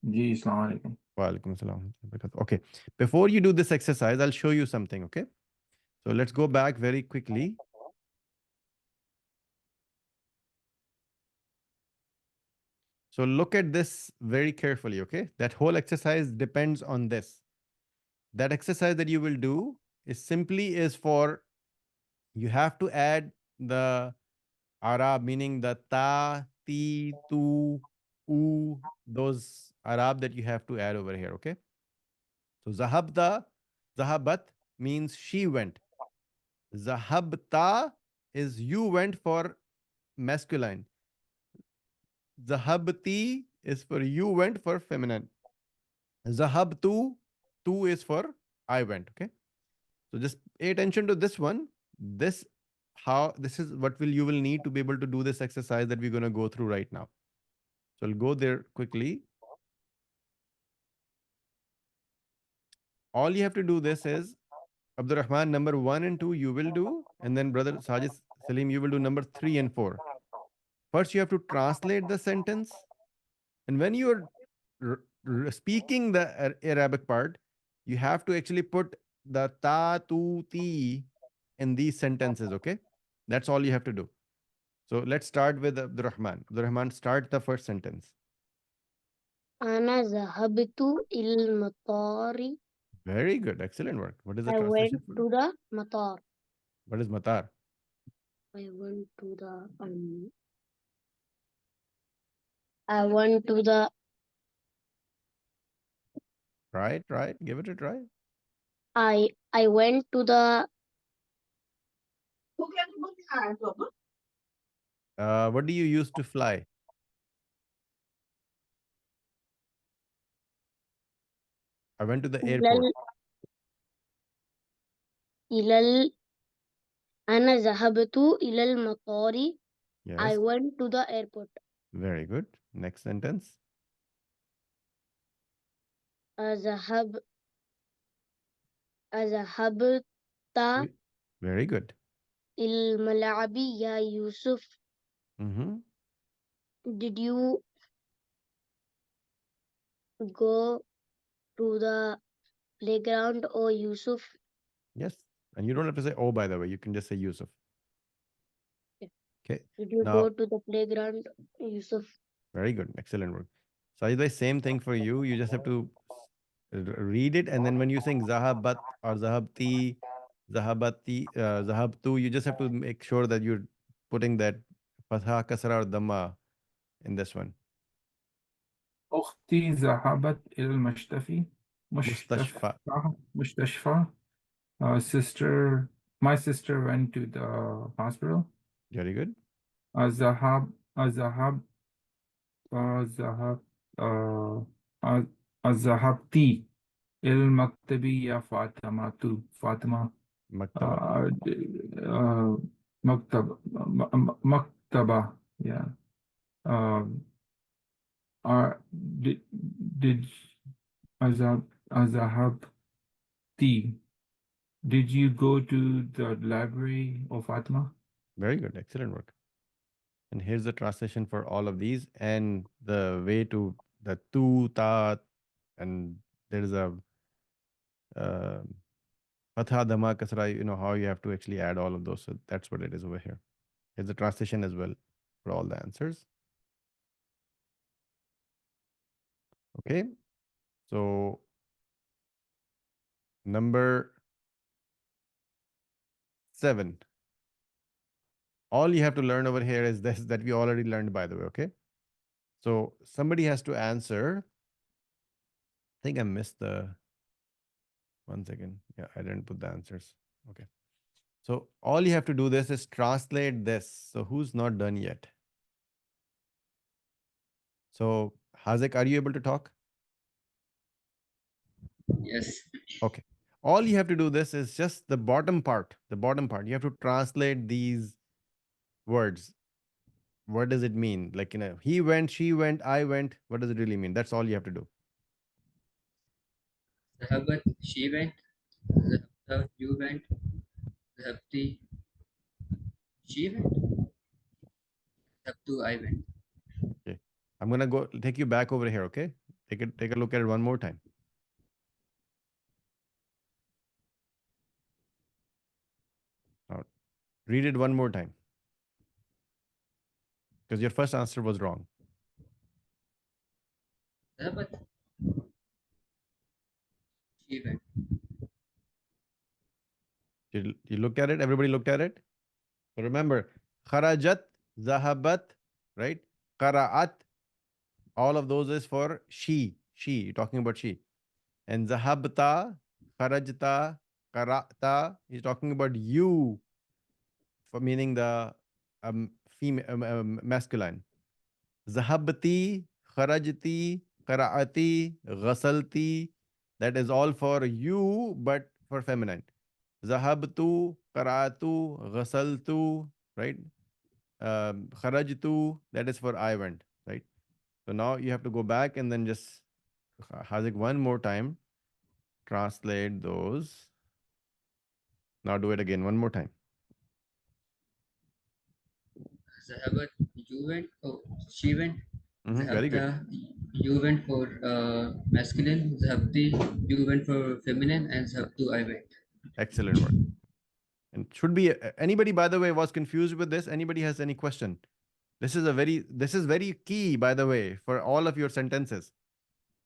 Ji, Assalamu alaikum. Walaikum salam. Okay, before you do this exercise, I'll show you something. Okay, so let's go back very quickly. So look at this very carefully, okay? That whole exercise depends on this. That exercise that you will do is for, you have to add the Arab, meaning the ta, ti, tu, u, those Arab that you have to add over here, okay? So zahabat means she went. Zahabta is you went for masculine. Zahabti is for you went for feminine. Zahabtu, tu is for I went. Okay. So just pay attention to this one. This is what you will need to be able to do this exercise that we're going to go through right now. So I'll go there quickly. All you have to do this is Abdul Rahman, number 1 and 2 you will do, and then brother Sajid Salim, you will do number 3 and 4. First, you have to translate the sentence, and when you're speaking the Arabic part, you have to actually put the ta, tu, ti in these sentences, okay? That's all you have to do. So let's start with Abdul Rahman. Abdul Rahman, start the first sentence. أنا ذهبت إلى المطار. Very good. Excellent work. What is the I went translation for to the matar. what is matar? I went to the Right. Give it a try. I went to the What do you use to fly? I went to the airport. أنا ذهبت إلى المطار. I Yes. went to the airport. Very good. Next sentence. أذهبت Very good. إلى الملعب يا يوسف. Mm-hmm. Did you go to the playground, or Yusuf? Yes. And you don't have to say, oh, by the way, you can just say Yusuf. Yeah. Okay. Did you Now, go to the playground, Yusuf? very good. Excellent work. So the same thing for you. You just have to read it. And then when you sing Zahabat or Zahabti, Zahabati, Zahabtu, you just have to make sure that you're putting that Fatha, Kasra or Dhamma in this one. أختي ذهبت إلى المشتفى. مستشفى. مستشفى. My sister went to the hospital. Very good. الذهاب الذهاب الذهاب الذهبتي إلى المكتب يا فاطمة. مكتبة. مكتبة. Yeah. Did الذهبتي. Did you go to the library of Fatima? Very good. Excellent work. And here's the translation for all of these and the way to the tu, ta, and there's a fatha, dhamma, kasra, you know, how you have to actually add all of those. So that's what it is over here. Here's the translation as well for all the answers. Okay. So number 7. All you have to learn over here is this that we already learned, by the way. Okay. So somebody has to answer. I think I missed the 1 second. Yeah, I didn't put the answers. Okay. So all you have to do this is translate this. So who's not done yet? So Hazik, are you able to talk? Yes. Okay. All you have to do this is just the bottom part. The bottom part. You have to translate these words. What does it mean? Like, you know, he went, she went, I went. What does it really mean? That's all you have to do. ذهبت, she went. ذهبت, you went. ذهبتي, she went. ذهبت, I went. Okay. I'm gonna go take you back over here, okay? Take a look at it one more time. Now, read it one more time. Because your first answer was wrong. ذهبت, she went. You looked at it? Everybody looked at it? So remember, kharajat, zahabat, right? Qara'at, all of those is for she. She, you're talking about she. And zahabta, kharajta, qara'ta, he's talking about you, for meaning the female, masculine. Zahabti, kharajti, qara'ati, ghasalti, that is all for you, but for feminine. Zahabtu, qara'atu, ghasaltu, right? Kharajtu, that is for I went, right? So now you have to go back and then just, Hazik, one more time, translate those. Now do it again, one more time. ذهبت, you went. Oh, she went. Very good. ذهبت, you went for masculine. ذهبتي, you went for feminine. And ذهبت, I went. Excellent work. And should be anybody, by the way, was confused with this? Anybody has any question? This is very key, by the way, for all of your sentences,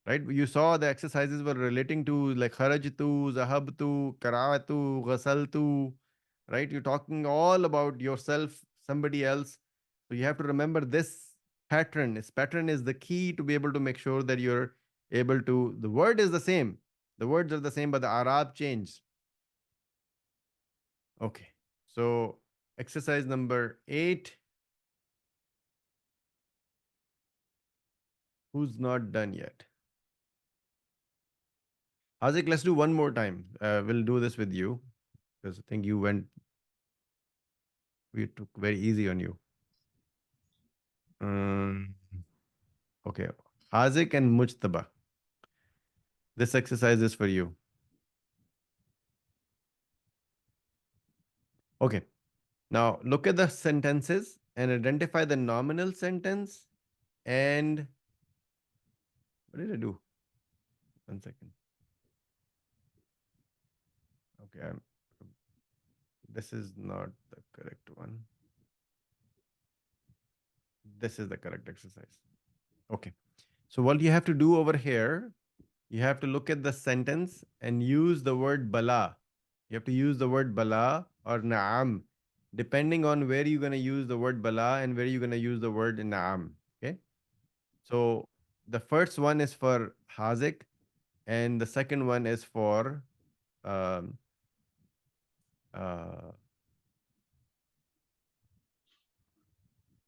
right? You saw the exercises were relating to like kharajtu, zahabtu, qara'atu, ghasaltu, right? You're talking all about yourself, somebody else. So you have to remember this pattern. This pattern is the key to be able to make sure that you're able to, the word is the same. The words are the same, but the Arab changed. Okay. So exercise number 8. Who's not done yet? Hazik, let's do one more time. We'll do this with you because I think we took very easy on you. Okay. Hazik and Mujtaba. This exercise is for you. Okay. Now look at the sentences and identify the nominal sentence and what did I do? 1 second. Okay. This is not the correct one. This is the correct exercise. Okay. So what you have to do over here, you have to look at the sentence and use the word bala. You have to use the word bala or na'am, depending on where you're going to use the word bala and where you're going to use the word na'am. Okay. So the first one is for Hazik, and the second one is for um, uh,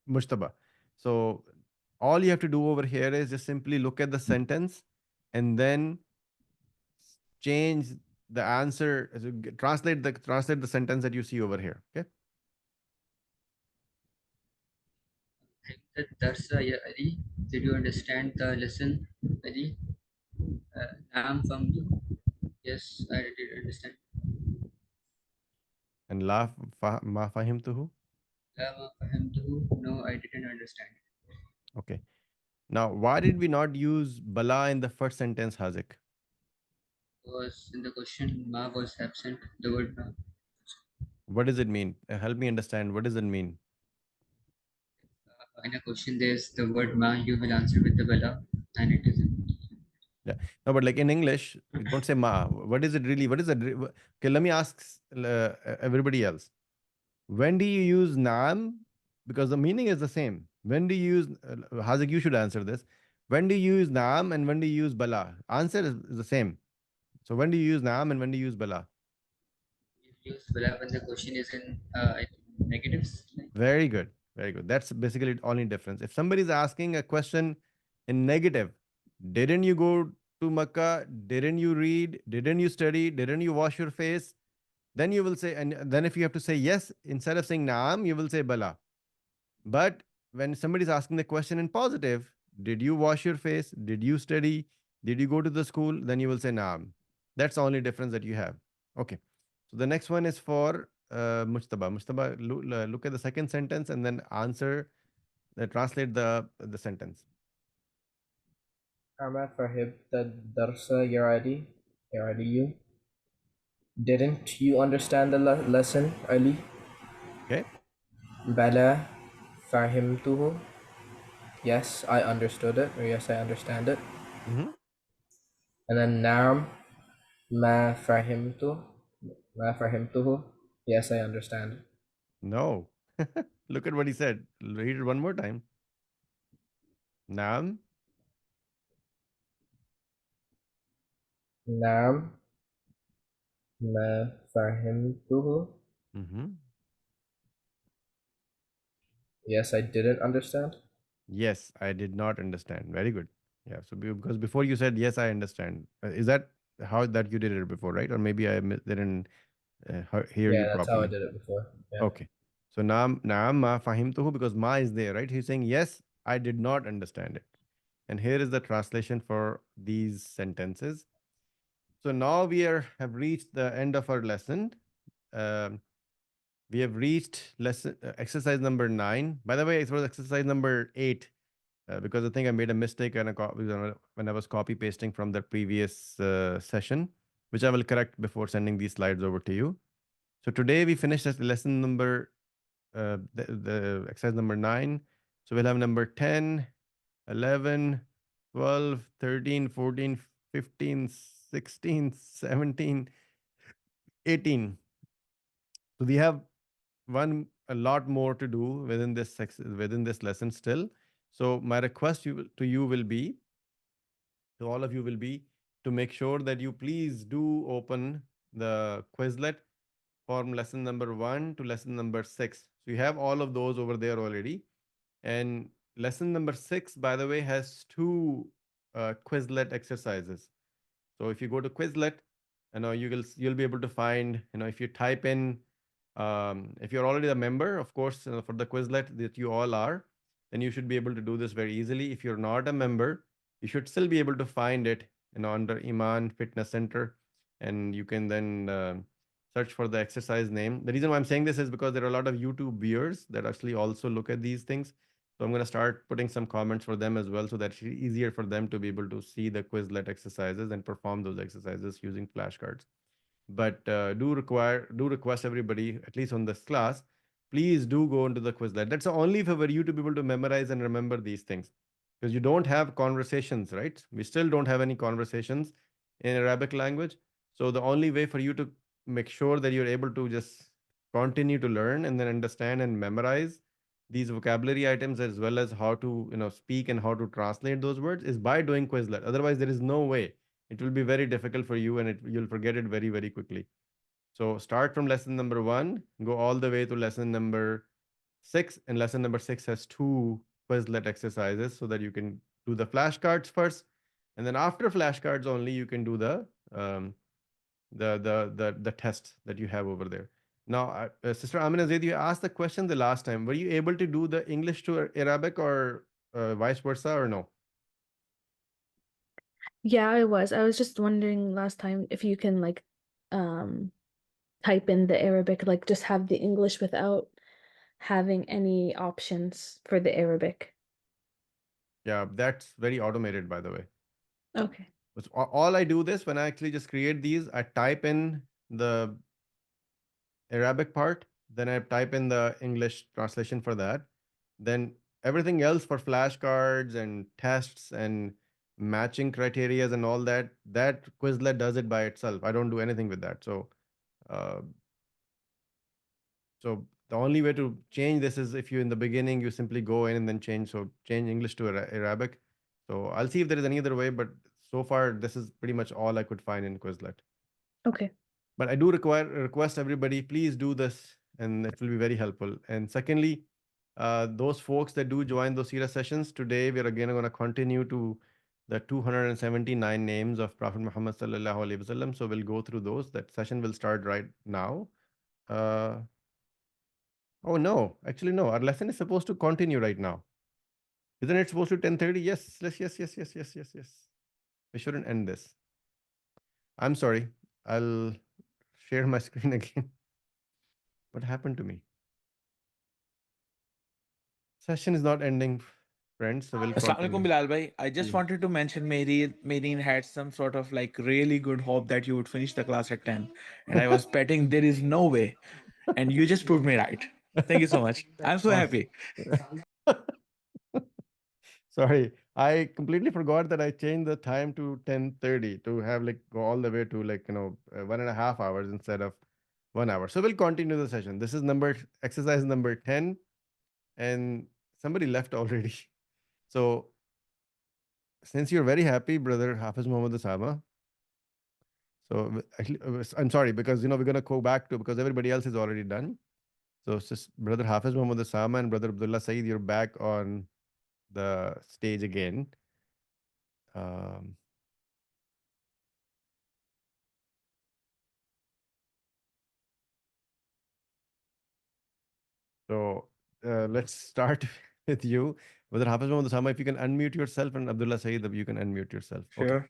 Mushtaba. So all you have to do over here is just simply look at the sentence and then change the answer, translate the sentence that you see over here. Okay. Darsa ya Ali. Did you understand the lesson, Ali? Naam famdu. Yes, I did understand. And ma fahimtuhu. Lama fahimtuhu. No, I didn't understand. Okay. Now, why did we not use bala in the first sentence, Hazik? Was in the question, ma was absent. The word ma. What does it mean? Help me understand. What does it mean? In a question, there's the word ma. You will answer with the bala, and it is. Yeah. No, but like in English, we don't say ma. What is it really? What is it? Okay, let me ask everybody else. When do you use naam? Because the meaning is the same. When do you use, Hazik, you should answer this. When do you use naam and when do you use bala? Answer is the same. So when do you use naam and when do you use bala? You use bala when the question is in negatives. Very good. Very good. That's basically the only difference. If somebody is asking a question in negative, didn't you go to Makkah? Didn't you read? Didn't you study? Didn't you wash your face? Then you will say, and then if you have to say yes, instead of saying naam, you will say bala. But when somebody is asking the question in positive, did you wash your face? Did you study? Did you go to the school? Then you will say naam. That's the only difference that you have. Okay. So the next one is for Mujtaba. Mujtaba, look at the second sentence and then translate the sentence. أما فهمت الدرس يا علي يا علي. Didn't you understand the lesson, Ali? Okay. بلى فهمته. Yes, I understood it, or yes, I understand it. Mm-hmm. And then نعم ما فهمته. ما فهمته. Yes, I understand it. No. Look at what he said. Read it one more time. Naam. نعم ما فهمته. Mm-hmm. Yes, I didn't understand. Yes, I did not understand. Very good. Yeah. So because before you said yes, I understand. Is that how that you did it before, right? Or maybe I didn't hear you Yeah, that's how I properly. did it before. Yeah. Okay. So naam ma fahimtuhu, because ma is there, right? He's saying yes, I did not understand it. And here is the translation for these sentences. So now have reached the end of our lesson. Um, we have reached lesson exercise number 9. By the way, it was exercise number 8 because I think I made a mistake when I was copy pasting from the previous session, which I will correct before sending these slides over to you. So today we finished lesson number the exercise number 9. So we'll have number 10, 11, 12, 13, 14, 15, 16, 17, 18. So we have a lot more to do within this lesson still. So my request to you will be, to all of you will be, to make sure that you please do open the Quizlet from lesson number 1 to lesson number 6. So you have all of those over there already. And lesson number 6, by the way, has 2 Quizlet exercises. So if you go to Quizlet, you'll be able to find, if you type in, if you're already a member, of course, for the Quizlet that you all are, then you should be able to do this very easily. If you're not a member, you should still be able to find it, under Iman Fitness Center, and you can then search for the exercise name. The reason why I'm saying this is because there are a lot of YouTube viewers that actually also look at these things. So I'm going to start putting some comments for them as well, so that it's easier for them to be able to see the Quizlet exercises and perform those exercises using flashcards. But do request everybody, at least on this class, please do go into the Quizlet. That's the only way for you to be able to memorize and remember these things, because you don't have conversations, right? We still don't have any conversations in Arabic language. So the only way for you to make sure that you're able to just continue to learn and then understand and memorize these vocabulary items as well as how to speak and how to translate those words is by doing Quizlet. Otherwise, there is no way. It will be very difficult for you, and you'll forget it very, very quickly. So start from lesson number 1, go all the way to lesson number 6, and lesson number 6 has 2 Quizlet exercises so that you can do the flashcards first, and then after flashcards only you can do um, the test that you have over there. Now, Sister Amina Zaid, you asked the question the last time. Were you able to do the English to Arabic or vice versa or no? Yeah, I was. I was just wondering last time if you can like type in the Arabic, like just have the English without having any options for the Arabic. Yeah, that's very automated, by the way. Okay. All I do this when I actually just create these, I type in the Arabic part, then I type in the English translation for that. Then everything else for flashcards and tests and matching criterias and all that, that Quizlet does it by itself. I don't do anything with that. Uh, so the only way to change this is if you in the beginning you simply go in and then change. So change English to Arabic. So I'll see if there is any other way, but so far this is pretty much all I could find in Quizlet. Okay. But I do request everybody, please do this, and it will be very helpful. And secondly, those folks that do join those Sira sessions, today we're again going to continue to the 279 names of Prophet Muhammad sallallahu alaihi wasallam. So we'll go through those. That session will start right now. Oh no, actually no. Our lesson is supposed to continue right now. Isn't it supposed to 10:30? Yes, yes. We shouldn't end this. I'm sorry. I'll share my screen again. What happened to me? Session is not ending, friends. So we'll Assalamu alaikum, continue. Bilal bhai. I just wanted to mention Marine had some sort of like really good hope that you would finish the class at 10. And I was betting there is no way. And you just proved me right. Thank you so much. I'm so happy. Sorry, I completely forgot that I changed the time to 10:30 to have like go all the way to 1.5 hours instead of 1 hour. So we'll continue the session. This is exercise number 10, and somebody left already. So since you're very happy, brother Hafiz Muhammad Osama. So actually, I'm sorry because we're gonna go back to because everybody else is already done. So brother Hafiz Muhammad Osama and brother Abdullah Saeed, you're back on the stage again. Um, so let's start with you. Brother Hafiz Muhammad Osama, if you can unmute yourself, and Abdullah Saeed, if you can unmute yourself. Okay. Sure.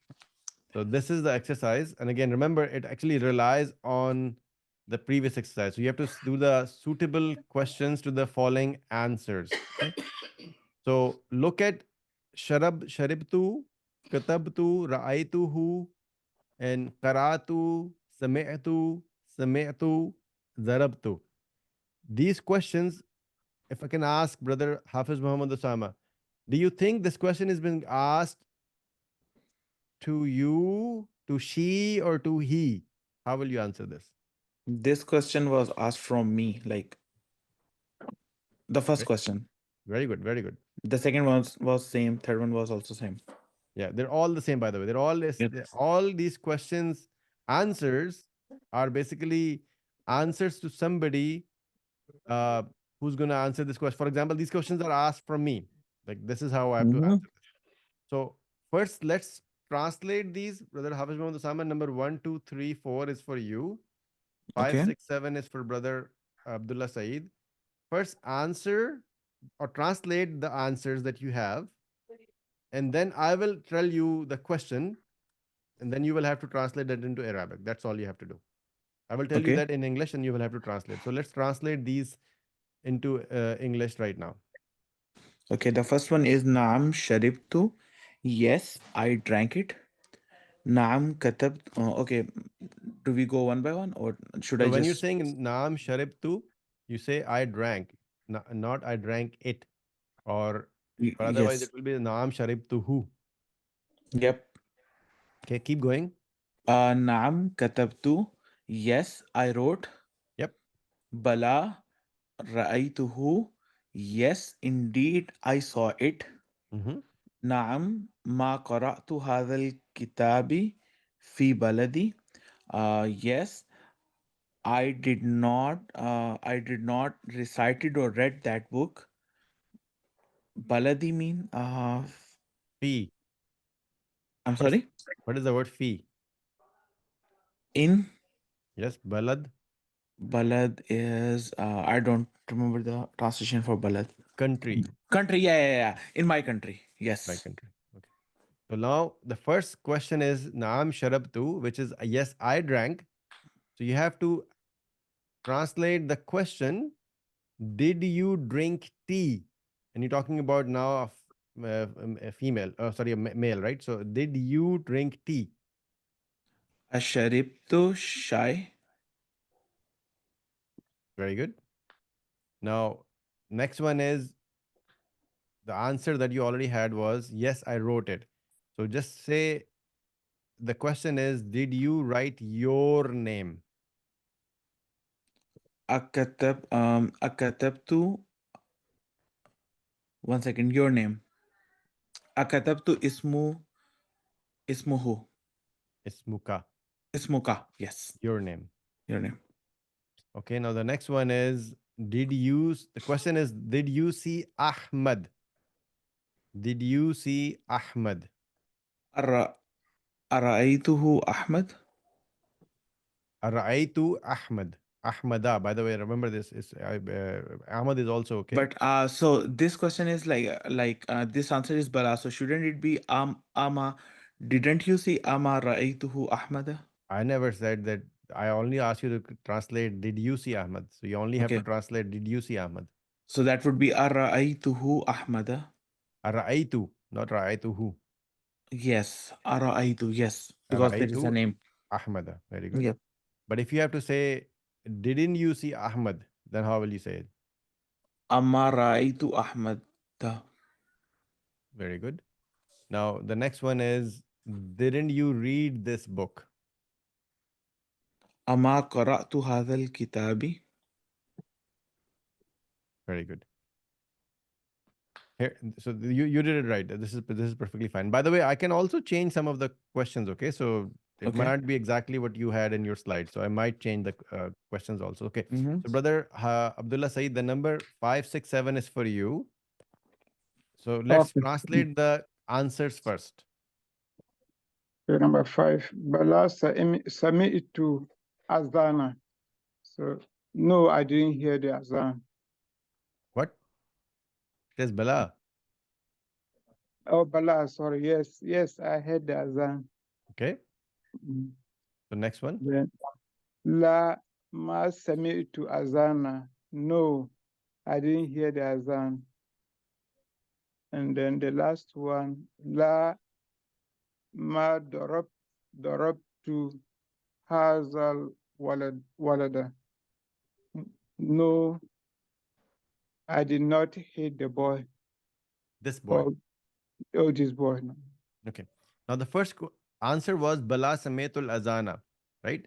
So this is the exercise. And again, remember, it actually relies on the previous exercise. So you have to do the suitable questions to the following answers. Okay. So look at sharibtu, katabtu, ra'aytuhu, and qara'tu, sami'tu, zarabtu. These questions, if I can ask Brother Hafiz Muhammad Osama, do you think this question is being asked to you, to she, or to he? How will you answer this? This question was asked from me, like the first question. Very good, very good. The second one was same. Third one was also same. Yeah, they're all the same, by the way. All these questions, answers are basically answers to somebody who's going to answer this question. For example, these questions are asked from me. Like, this is how I have to answer this. So first, let's translate these. Brother Hafiz Muhammad Osama, number 1, 2, 3, 4 is for you. 5, 6, 7 is for Brother Abdullah Saeed. First, answer or translate the answers that you have. And then I will tell you the question, and then you will have to translate that into Arabic. That's all you have to do. I will tell you that in English, and you will have to translate. So let's translate these into English right now. Okay, the first one is Naam Sharibtu. Yes, I drank it. Naam Katab. Okay, do we go one by one, or should So I when you're just saying Naam Sharibtu, you say I drank, not I drank it. Or but otherwise it yes? will be Naam Sharibtuhu. Yep. Okay, keep going. Naam Katabtu. Yes, I wrote. Yep. Bala Ra'aytuhu. Yes, indeed, I saw it. Mhm. نعم ما قرأت هذا الكتاب في بلدي. Yes, I did not recited or read that book. Baladi mean Fee. I'm What's sorry. what is the word fee? In Yes, balad, Balad is I don't remember the translation for Balad. country, Country, yeah. In my country, my yes. country. Okay. So now the first question is Naam Sharabtu, which is yes, I drank. So you have to translate the question. Did you drink tea? And you're talking about now of a female, sorry, a male, right? So did you drink tea? Asharibtu shy. Very good. Now, next one is the answer that you already had was yes, I wrote it. So just say the question is, did you write your name? Akatabtu. One second. Your name. Akatabtu ismuhu. Ismuka, Ismuka. Yes. your name. Your name. Okay, now the next one is, the question is, did you see Ahmad? Did you see Ahmad? Ara Araituhu Ahmed. Ra'aytu Ahmad. Ahmada. By the way, remember this is Ahmad is also okay. But so this question is this answer is Bala. So shouldn't it be Ama? Didn't you see Ama Ra'aytuhu Ahmada? I never said that. I only asked you to translate, did you see Ahmad? So you only have to Okay. translate, did you see Ahmad? So that would be Ara'aytuhu Ahmada. Ra'aytu, not Ra'aytuhu. Yes, Ara'aytu. Yes, because there is a Ra'aytu name. Ahmada. Very good. Yep. But if you have to say, didn't you see Ahmad? Then how will you say it? Amma Ra'aytu Ahmada. Very good. Now, the next one is, didn't you read this book? Amma Qara'tu hadha al-kitabi. Very good. Here, so you did it right. This is perfectly fine. By the way, I can also change some of the questions. Okay, so it might Okay. not be exactly what you had in your slide. So I might change the questions also. Okay. Mm-hmm. So brother Abdullah Saeed, the number 567 is for you. So let's Okay. translate the answers first. Okay, number 5. Bala Sami'tu Azana. So, no, I didn't hear the Azan. What? It is Bala. Oh, Bala, sorry. Yes, I heard the Azan. Okay. Mm. The next one. Then, La Ma Sami'tu Azana. No, I didn't hear the Azan. And then the last one, La Ma Darabtu Hazal Walada. No, I did not hit the boy. This boy. This boy. No. Okay. Now the first answer was Bala Sametul Azana, right?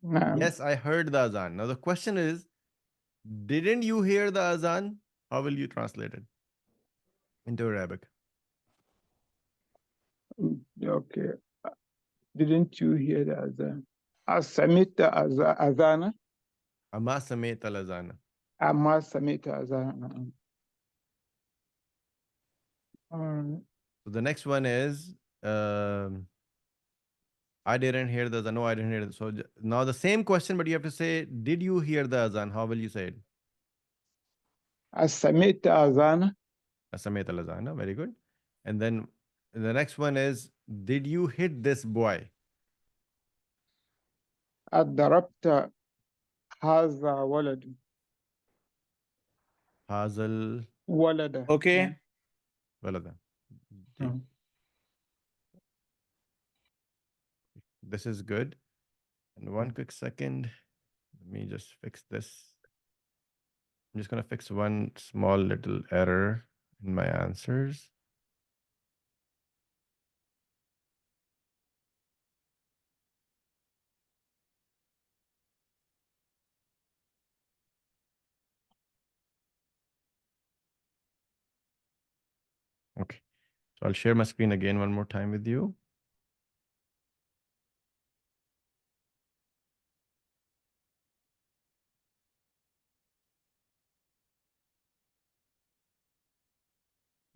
No. Yes, I heard the Azan. Now the question is, didn't you hear the Azan? How will you translate it into Arabic? Okay. Didn't you hear the Azan? Asamita Azana? Ama Samet al Azana. Amma Samita Azana. So the next one is, I didn't hear the Azan. No, I didn't hear it. So now the same question, but you have to say, did you hear the Azan? How will you say it? Asamita Azana? Samet al Azana. Very good. And then the next one is, did you hit this boy? Adarabta Haza Walad. Hazal Walada. Okay. Walada. Mm. This is good. And one quick second. Let me just fix this. I'm just going to fix one small little error in my answers. So I'll share my screen again one more time with you.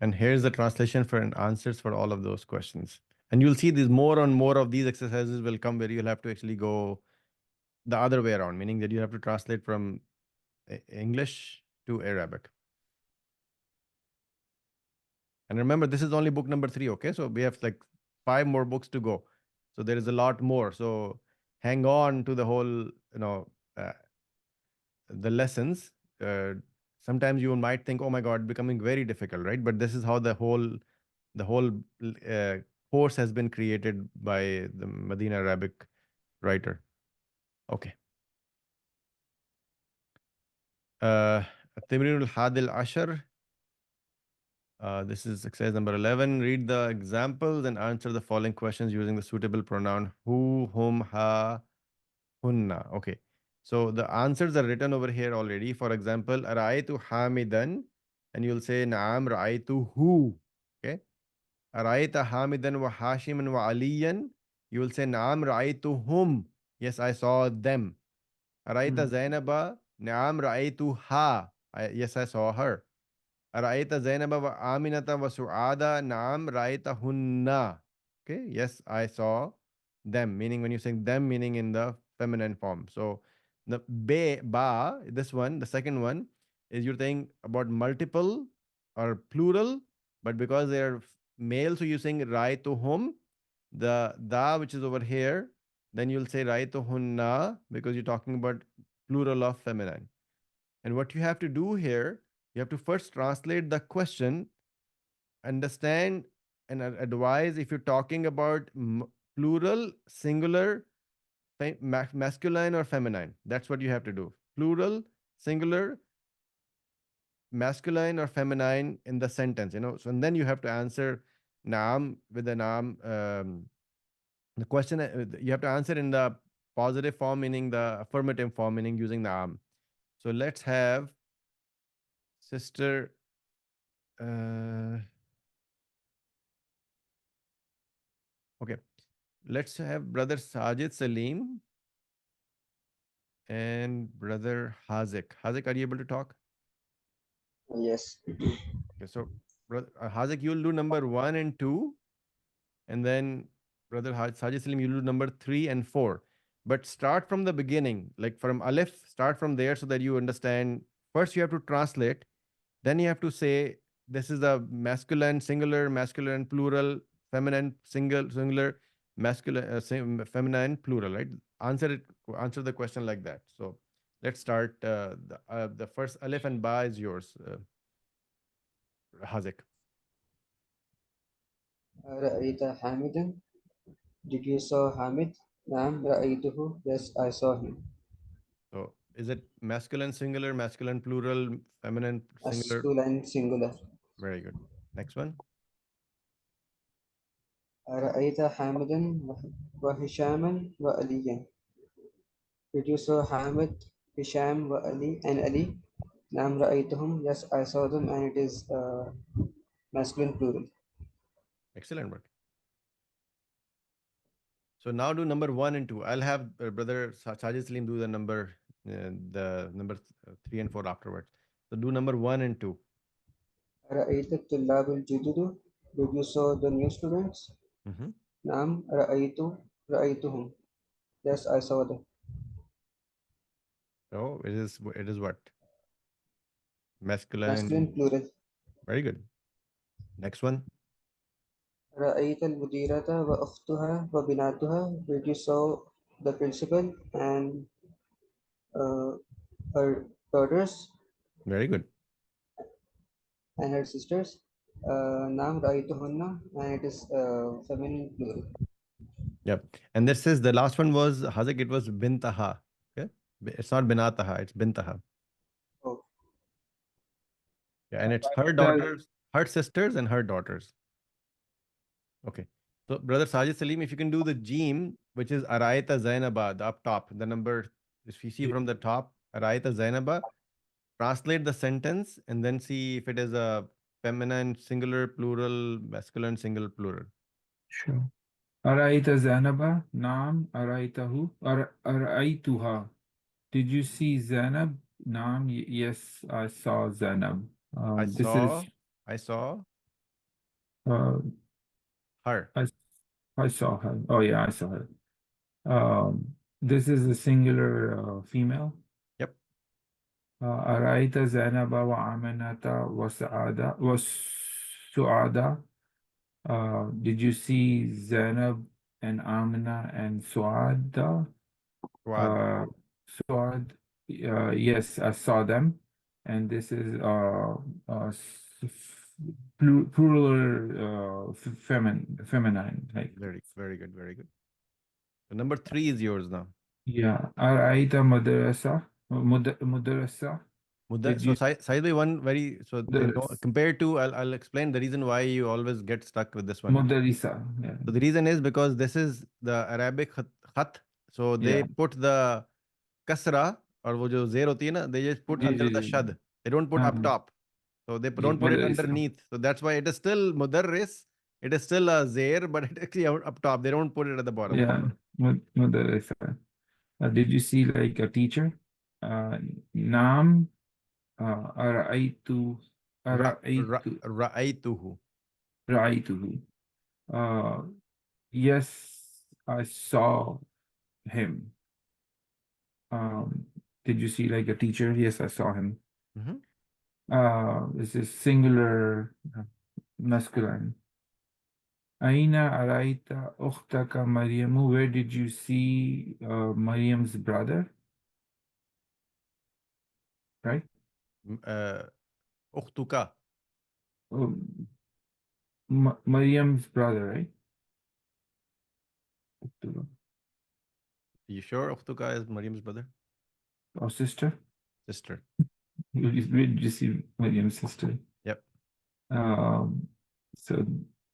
And here's the translation for and answers for all of those questions. And you'll see these more and more of these exercises will come where you'll have to actually go the other way around, meaning that you have to translate from English to Arabic. And remember, this is only book number 3, okay? So we have like 5 more books to go. So there is a lot more. So hang on to the whole, the lessons. Sometimes you might think, oh my God, becoming very difficult, right? But this is how the whole course has been created by the Madina Arabic writer. Okay. التمرين الحادي العشر. This is exercise number 11. Read the examples and answer the following questions using the suitable pronoun who, whom, ha, hunna. Okay. So the answers are written over here already. For example, Ra'aytu Hamidan, and you'll say Naam Ra'aytu hu. Okay. Ra'ayta Hamidan wa Hashiman wa Aliyan. You will say Naam Ra'aytu hum. Yes, I saw them. Ra'ayta Zainaba. Naam Ra'aytu ha. Yes, I saw her. رأيت زينب وآمنة وسعادة نعم رأيتهن. Okay, yes, I saw them, meaning when you say them, meaning in the feminine form. So the ba, this one, the second one, is you're saying about multiple or plural, but because they're male, so you're saying ra'aytuhum. The da, which is over here, then you'll say ra'aytuhunna because you're talking about plural of feminine. And what you have to do here, you have to first translate the question, understand and advise if you're talking about plural, singular, masculine or feminine. That's what you have to do. Plural, singular, masculine or feminine in the sentence, So and then you have to answer naam with the naam. The question, you have to answer in the positive form, meaning the affirmative form, meaning using naam. So let's have sister okay, let's have brother Sajid Salim and brother Hazik. Hazik, are you able to talk? Yes. Okay, so brother Hazik, you'll do number 1 and 2, and then brother Sajid Salim, you'll do number 3 and 4. But start from the beginning, like from Aleph, start from there so that you understand. First, you have to translate. Then you have to say this is the masculine, plural, feminine, singular, masculine, feminine, plural, right? Answer the question like that. So let's start. The first Aleph and Ba is yours, Hazik. رأيت حامدا. Did you saw Hamid? نعم رأيته. Yes, I saw him. So is it masculine, singular, masculine, plural, feminine, singular? Masculine singular. Very good. Next one. رأيت حامدا وهشاما وأليا. Did you saw Hamid, Hisham, Ali, and Ali? نعم رأيتهم. Yes, I saw them, and it is masculine plural. Excellent work. So now do number 1 and 2. I'll have brother Sajid Salim do the number 3 and 4 afterwards. So do number 1 and 2. رأيت الطلاب الجدد. Did you saw the new students? نعم رأيتهم. Yes, I saw them. So it is what? Masculine. Masculine plural. Very good. Next one. رأيت المديرة وأختها وبناتها. Did you saw the principal and her daughters Very good. and her sisters? نعم رأيتهن, and it is feminine plural. Yep. And this is the last one was Hazik, it was bintaha. Okay. It's not binataha, it's bintaha. Oh. Yeah, and it's her daughters, her sisters, and her daughters. Okay. So brother Sajid Salim, if you can do the Jeem, which is Araita Zainaba, the up top, the number, if you see from the top, Araita Zainaba, translate the sentence and then see if it is a feminine singular, plural, masculine singular, plural. Sure. أرأيت زينب؟ نعم. أرأيته؟ أرأيتها. Did you see Zainab? Naam, yes, I saw Zainab. This is I saw uh, her. I saw her. Oh yeah, I saw her. This is a singular female. Yep. أرأيت زينب وآمنة وسعادة وسعادة. Did you see Zainab and Amina and Suada? Fuad. Suad. Yes, I saw them. And this is plural feminine. Like Very good, very good. So number 3 is yours now. yeah. أرأيت مدرسة. Did So you Saeed one very so مدرس compared to I'll explain the reason why you always get stuck with this one. مدرسة? Yeah. So the reason is because this is the Arabic khat. So they Yeah. put the kasra or wo jo zer hoti hai na, they just put under the shad. They don't put up top. So they don't put it مدرسة. underneath. So that's why it is still mudarris. It is still a zer, but it actually up top. They don't put it at the bottom. Yeah. مدرسة. Did you see like a teacher? نعم. أرأيت أرأيت Ra'aytuhu. رأيته. Yes, I saw him. Did you see like a teacher? Yes, I saw him. This is singular masculine. أين أرأيت أختك مريم? Where did you see Mariam's brother? Right? Ukhtuka. Mariam's brother, right? You sure Ukhtuka is Mariam's brother? Or sister? Sister. Where did you see Mariam's sister? Yep. So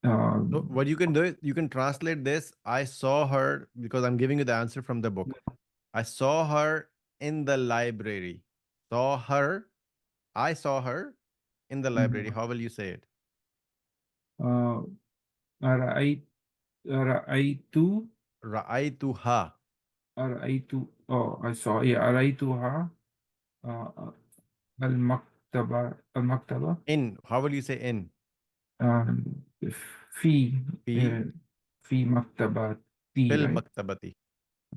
what you can do is you can translate this. I saw her because I'm giving you the answer from the book. I saw her in the library. Saw her. I saw her in the library. How will you say it? رأيت رأيتها. Oh, I saw. Yeah, رأيتها المكتبة. In. How will you say in? في في مكتبتي. في Right? المكتبة.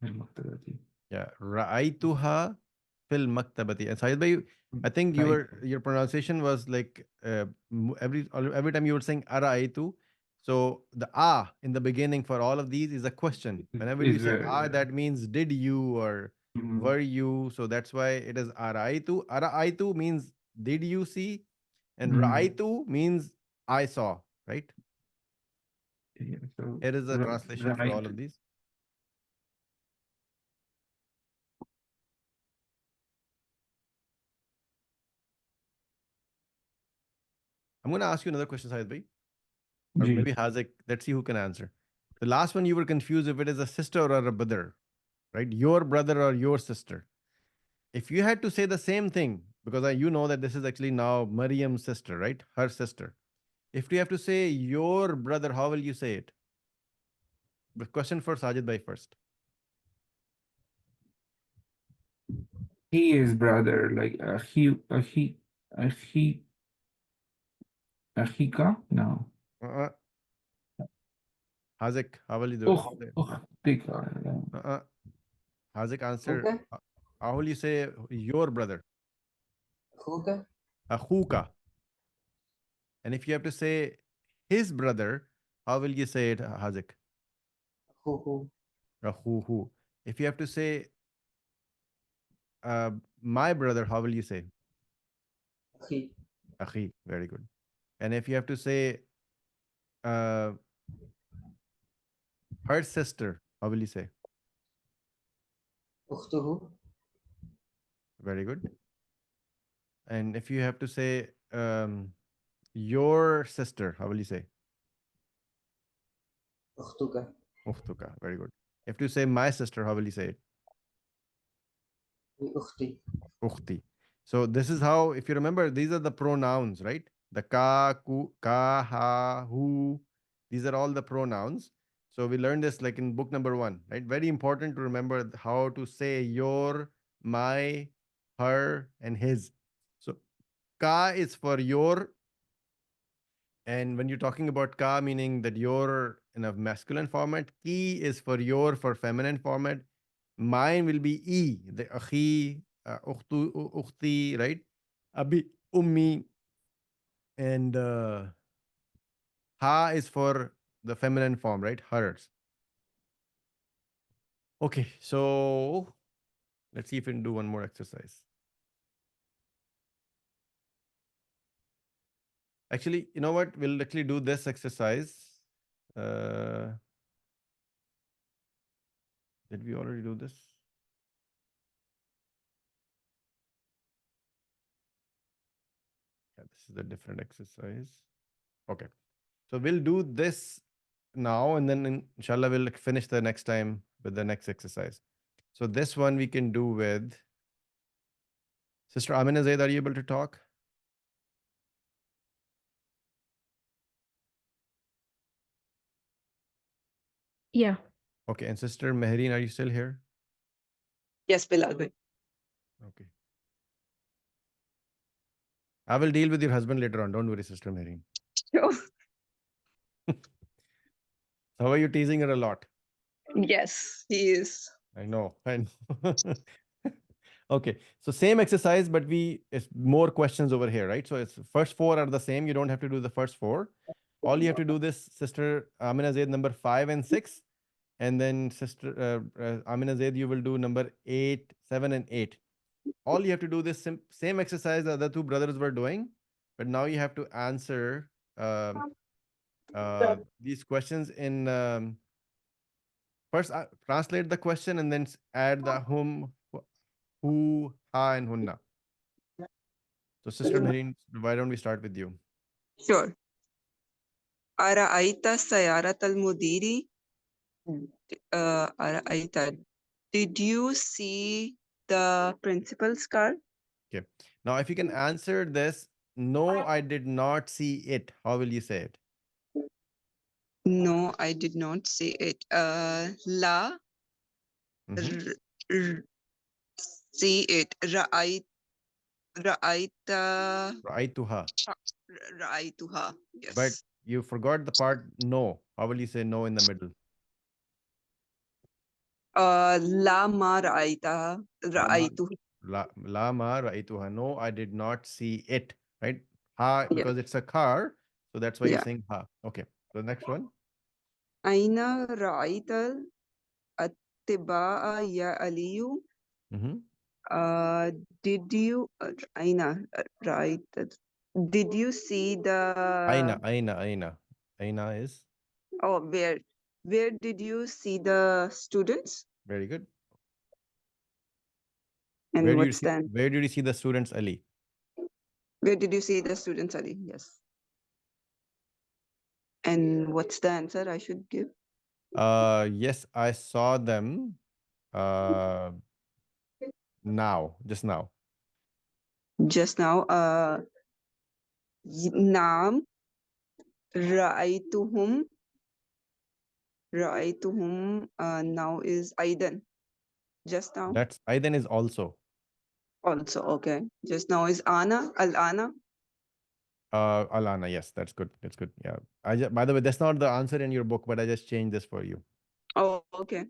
المكتبة. Yeah. رأيتها في المكتبة. And Sahid bhai, I think your pronunciation was like every time you were saying araitu. So the in the beginning for all of these is a question. Whenever you say that means did you or were you. So that's why it is araitu. Araitu means did you see, and raitu means I saw. Right? Yeah, so Here is the translation for all of these. I'm going to ask you another question, Sahid bhai. Or maybe Hazik. Let's see who can answer. The last one you were confused if it is a sister or a brother, right? Your brother or your sister. If you had to say the same thing, because you know that this is actually now Mariam's sister, right? Her sister. If you have to say your brother, how will you say it? The question for Sajid bhai first. He is brother, like Ahika? No. Hazik, how will you do it? Hazik, answer. Okay. How will you say your brother? Akhuka. Akhuka. And if you have to say his brother, how will you say it, Hazik? Akhuhu. Akhuhu. If you have to say my brother, how will you say? Akhi. Akhi. Very good. And if you have to say her sister, how will you say? Ukhtuhu. Very good. And if you have to say your sister, how will you say? Ukhtuka. Ukhtuka. Very good. If you say my sister, how will you say it? Ukhti. Ukhti. So this is how, if you remember, these are the pronouns, right? The ka, ku, ka, ha, hu. These are all the pronouns. So we learned this like in book number 1, right? Very important to remember how to say your, my, her, and his. So ka is for your, and when you're talking about ka, meaning that you're in a masculine format, ki is for your for feminine format. Mine will be e, the akhi, ukhtu, ukhti, right? Abi, ummi, and ha is for the feminine form, right? Hers. Okay, so let's see if we can do one more exercise. Actually, you know what? We'll actually do this exercise. Uh, did we already do this? Yeah, this is a different exercise. Okay. So we'll do this now, and then inshallah we'll finish the next time with the next exercise. So this one we can do with Sister Amina Zaid. Are you able to talk? Yeah. Okay. And Sister Mehreen, are you still here? Yes, Bilal bhai. Okay. I will deal with your husband later on. Don't worry, Sister Mehreen. Sure. How are you teasing her a lot? Yes, he is. I know. I know. Okay. So same exercise, but it's more questions over here, right? So it's first 4 are the same. You don't have to do the first 4. All you have to do this, Sister Amina Zaid, number 5 and 6. And then Sister Amina Zaid, you will do number 8, 7, and 8. All you have to do this same exercise the other 2 brothers were doing, but now you have to answer these questions in first translate the question and then add the whom, who, ha, and hunna. So Sister Mehreen, why don't we start with you? Sure. Ara'aita sayarat al-mudiri? Ara'aita. Did you see the principal's car? Okay. Now, if you can answer this, no, I did not see it. How will you say it? No, I did not see it. La, Mhm. r- see it. Ra'aita, Ra'aytuha. ra'aituha. But Yes. you forgot the part no. How will you say no in the middle? La ma ra'aitaha. La, Ra'aituha. la ma ra'aytuha. No, I did not see it. Right? Ha, Yeah. because it's a car. So that's why you're Yeah. saying ha. Okay. The next one. Aina ra'aital attiba'a ya aliyu? Mm-hmm. Uh, did you, Aina, right? Did you see Aina, the, aina, aina. Aina is oh, where did you see the students? very good. And what's that? Where did you see the students, Ali? Where did you see the students, Ali? Yes. And what's the answer I should give? Yes, I saw them uh now, just now. Just now, Naam, Ra'aytuhum, now is Aidan. Just now, That's Aidan is also. also, okay. Just now is Ana, Al-Ana. Alana, yes, that's good. That's good. Yeah. By the way, that's not the answer in your book, but I just changed this for you. Oh, okay.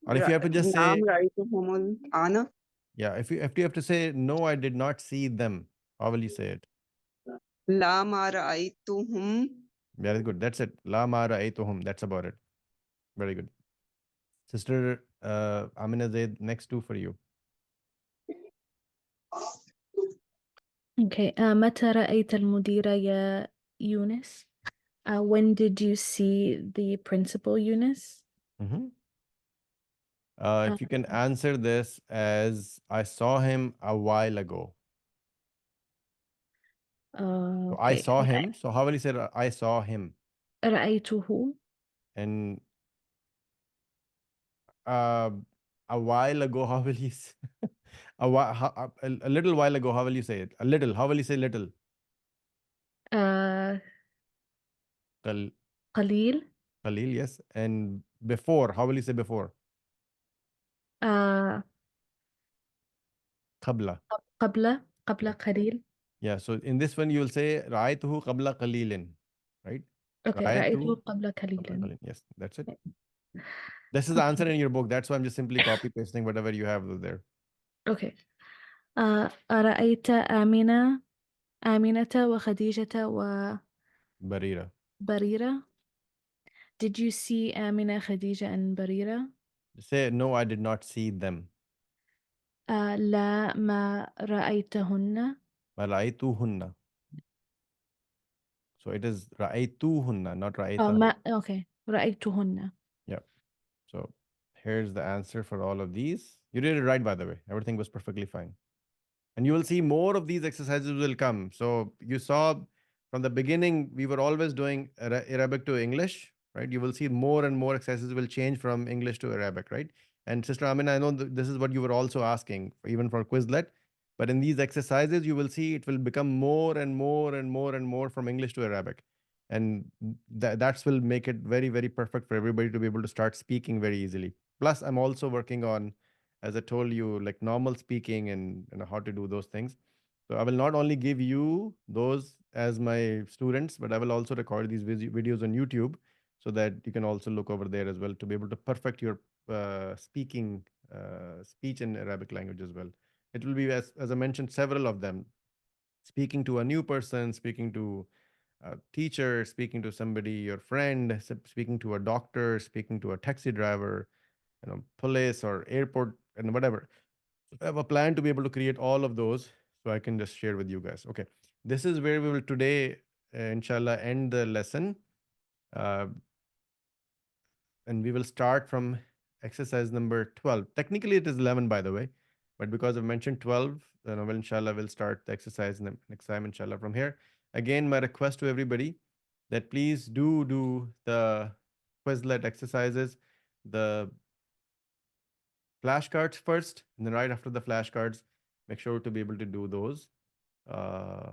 Or if you have to just Naam, say, Ra'aytuhum, Ana. yeah, if you have to say no, I did not see them, how will you say it? La ma ra'aytuhum. Very good. That's it. La ma ra'aytuhum. That's about it. Very good. Sister Amina Zaid, next 2 for you. Okay. متى رأيت المدير يا يونس? When did you see the principal, Eunice? Mm-hmm. If you can answer this as I saw him a while ago. So I Okay. saw him. So how will you say I saw him? رأيته. And uh, a while ago, how will you say? A little while ago, how will you say it? A little. How will you say little? Uh, Qal- قليل. Qalil, yes. And before, how will you say before? Uh, Qabla. قبل Yeah. قليل. Yeah. So in this one, you will say Ra'aytuhu qabla qalilin, right? Okay, Ra'aytuhu رأيته قبل qabla قليل. qalilin. Yes, that's it. This is the answer in your book. That's why I'm just simply copy pasting whatever you have there. Okay. أرأيت آمنة وخديجة Barira. وبريرة. Did you see آمنة, Khadija, and Barira? Say, no, I did not see them. لا ما رأيتهن. Ra'aytuhunna. So it is Ra'aytuhunna, not ما Ra'aytahunna. okay. رأيتهن. Yeah. So here's the answer for all of these. You did it right, by the way. Everything was perfectly fine. And you will see more of these exercises will come. So you saw from the beginning, we were always doing Arabic to English, right? You will see more and more exercises will change from English to Arabic, right? And Sister Amina, I know this is what you were also asking, even for Quizlet. But in these exercises, you will see it will become more and more and more and more from English to Arabic. And that's will make it very, very perfect for everybody to be able to start speaking very easily. Plus, I'm also working on, as I told you, like normal speaking and how to do those things. So I will not only give you those as my students, but I will also record these videos on YouTube so that you can also look over there as well to be able to perfect your speech in Arabic language as well. It will be, as I mentioned, several of them. Speaking to a new person, speaking to a teacher, speaking to somebody, your friend, speaking to a doctor, speaking to a taxi driver, police or airport and whatever. So I have a plan to be able to create all of those so I can just share with you guys. Okay. This is where we will today, inshallah, end the lesson. Uh, and we will start from exercise number 12. Technically, it is 11, by the way. But because I've mentioned 12, then well, inshallah, we'll start the exercise next time, inshallah, from here. Again, my request to everybody that please do the Quizlet exercises, the flashcards first, and then right after the flashcards, make sure to be able to do those. Uh,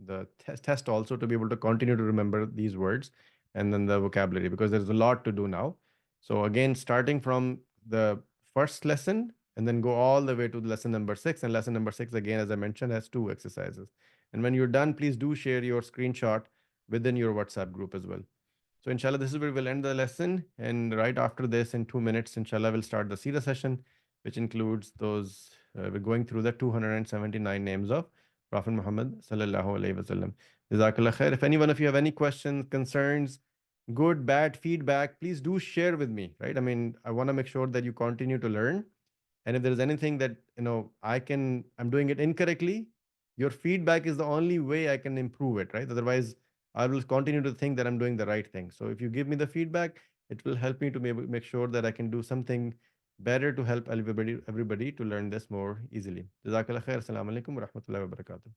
the test also to be able to continue to remember these words and then the vocabulary because there's a lot to do now. So again, starting from the first lesson and then go all the way to lesson number 6. And lesson number 6, again, as I mentioned, has 2 exercises. And when you're done, please do share your screenshot within your WhatsApp group as well. So inshallah, this is where we'll end the lesson. And right after this, in 2 minutes, inshallah, we'll start the Sira session, which includes those, we're going through the 279 names of Prophet Muhammad sallallahu alaihi wasallam. Jazakallah khair. If any one of you have any questions, concerns, good, bad feedback, please do share with me, right? I mean, I want to make sure that you continue to learn. And if there is anything that, I'm doing it incorrectly, your feedback is the only way I can improve it, right? Otherwise, I will continue to think that I'm doing the right thing. So if you give me the feedback, it will help me to make sure that I can do something better to help everybody to learn this more easily. Jazakallah khair. Assalamu alaikum wa rahmatullahi wa barakatuh.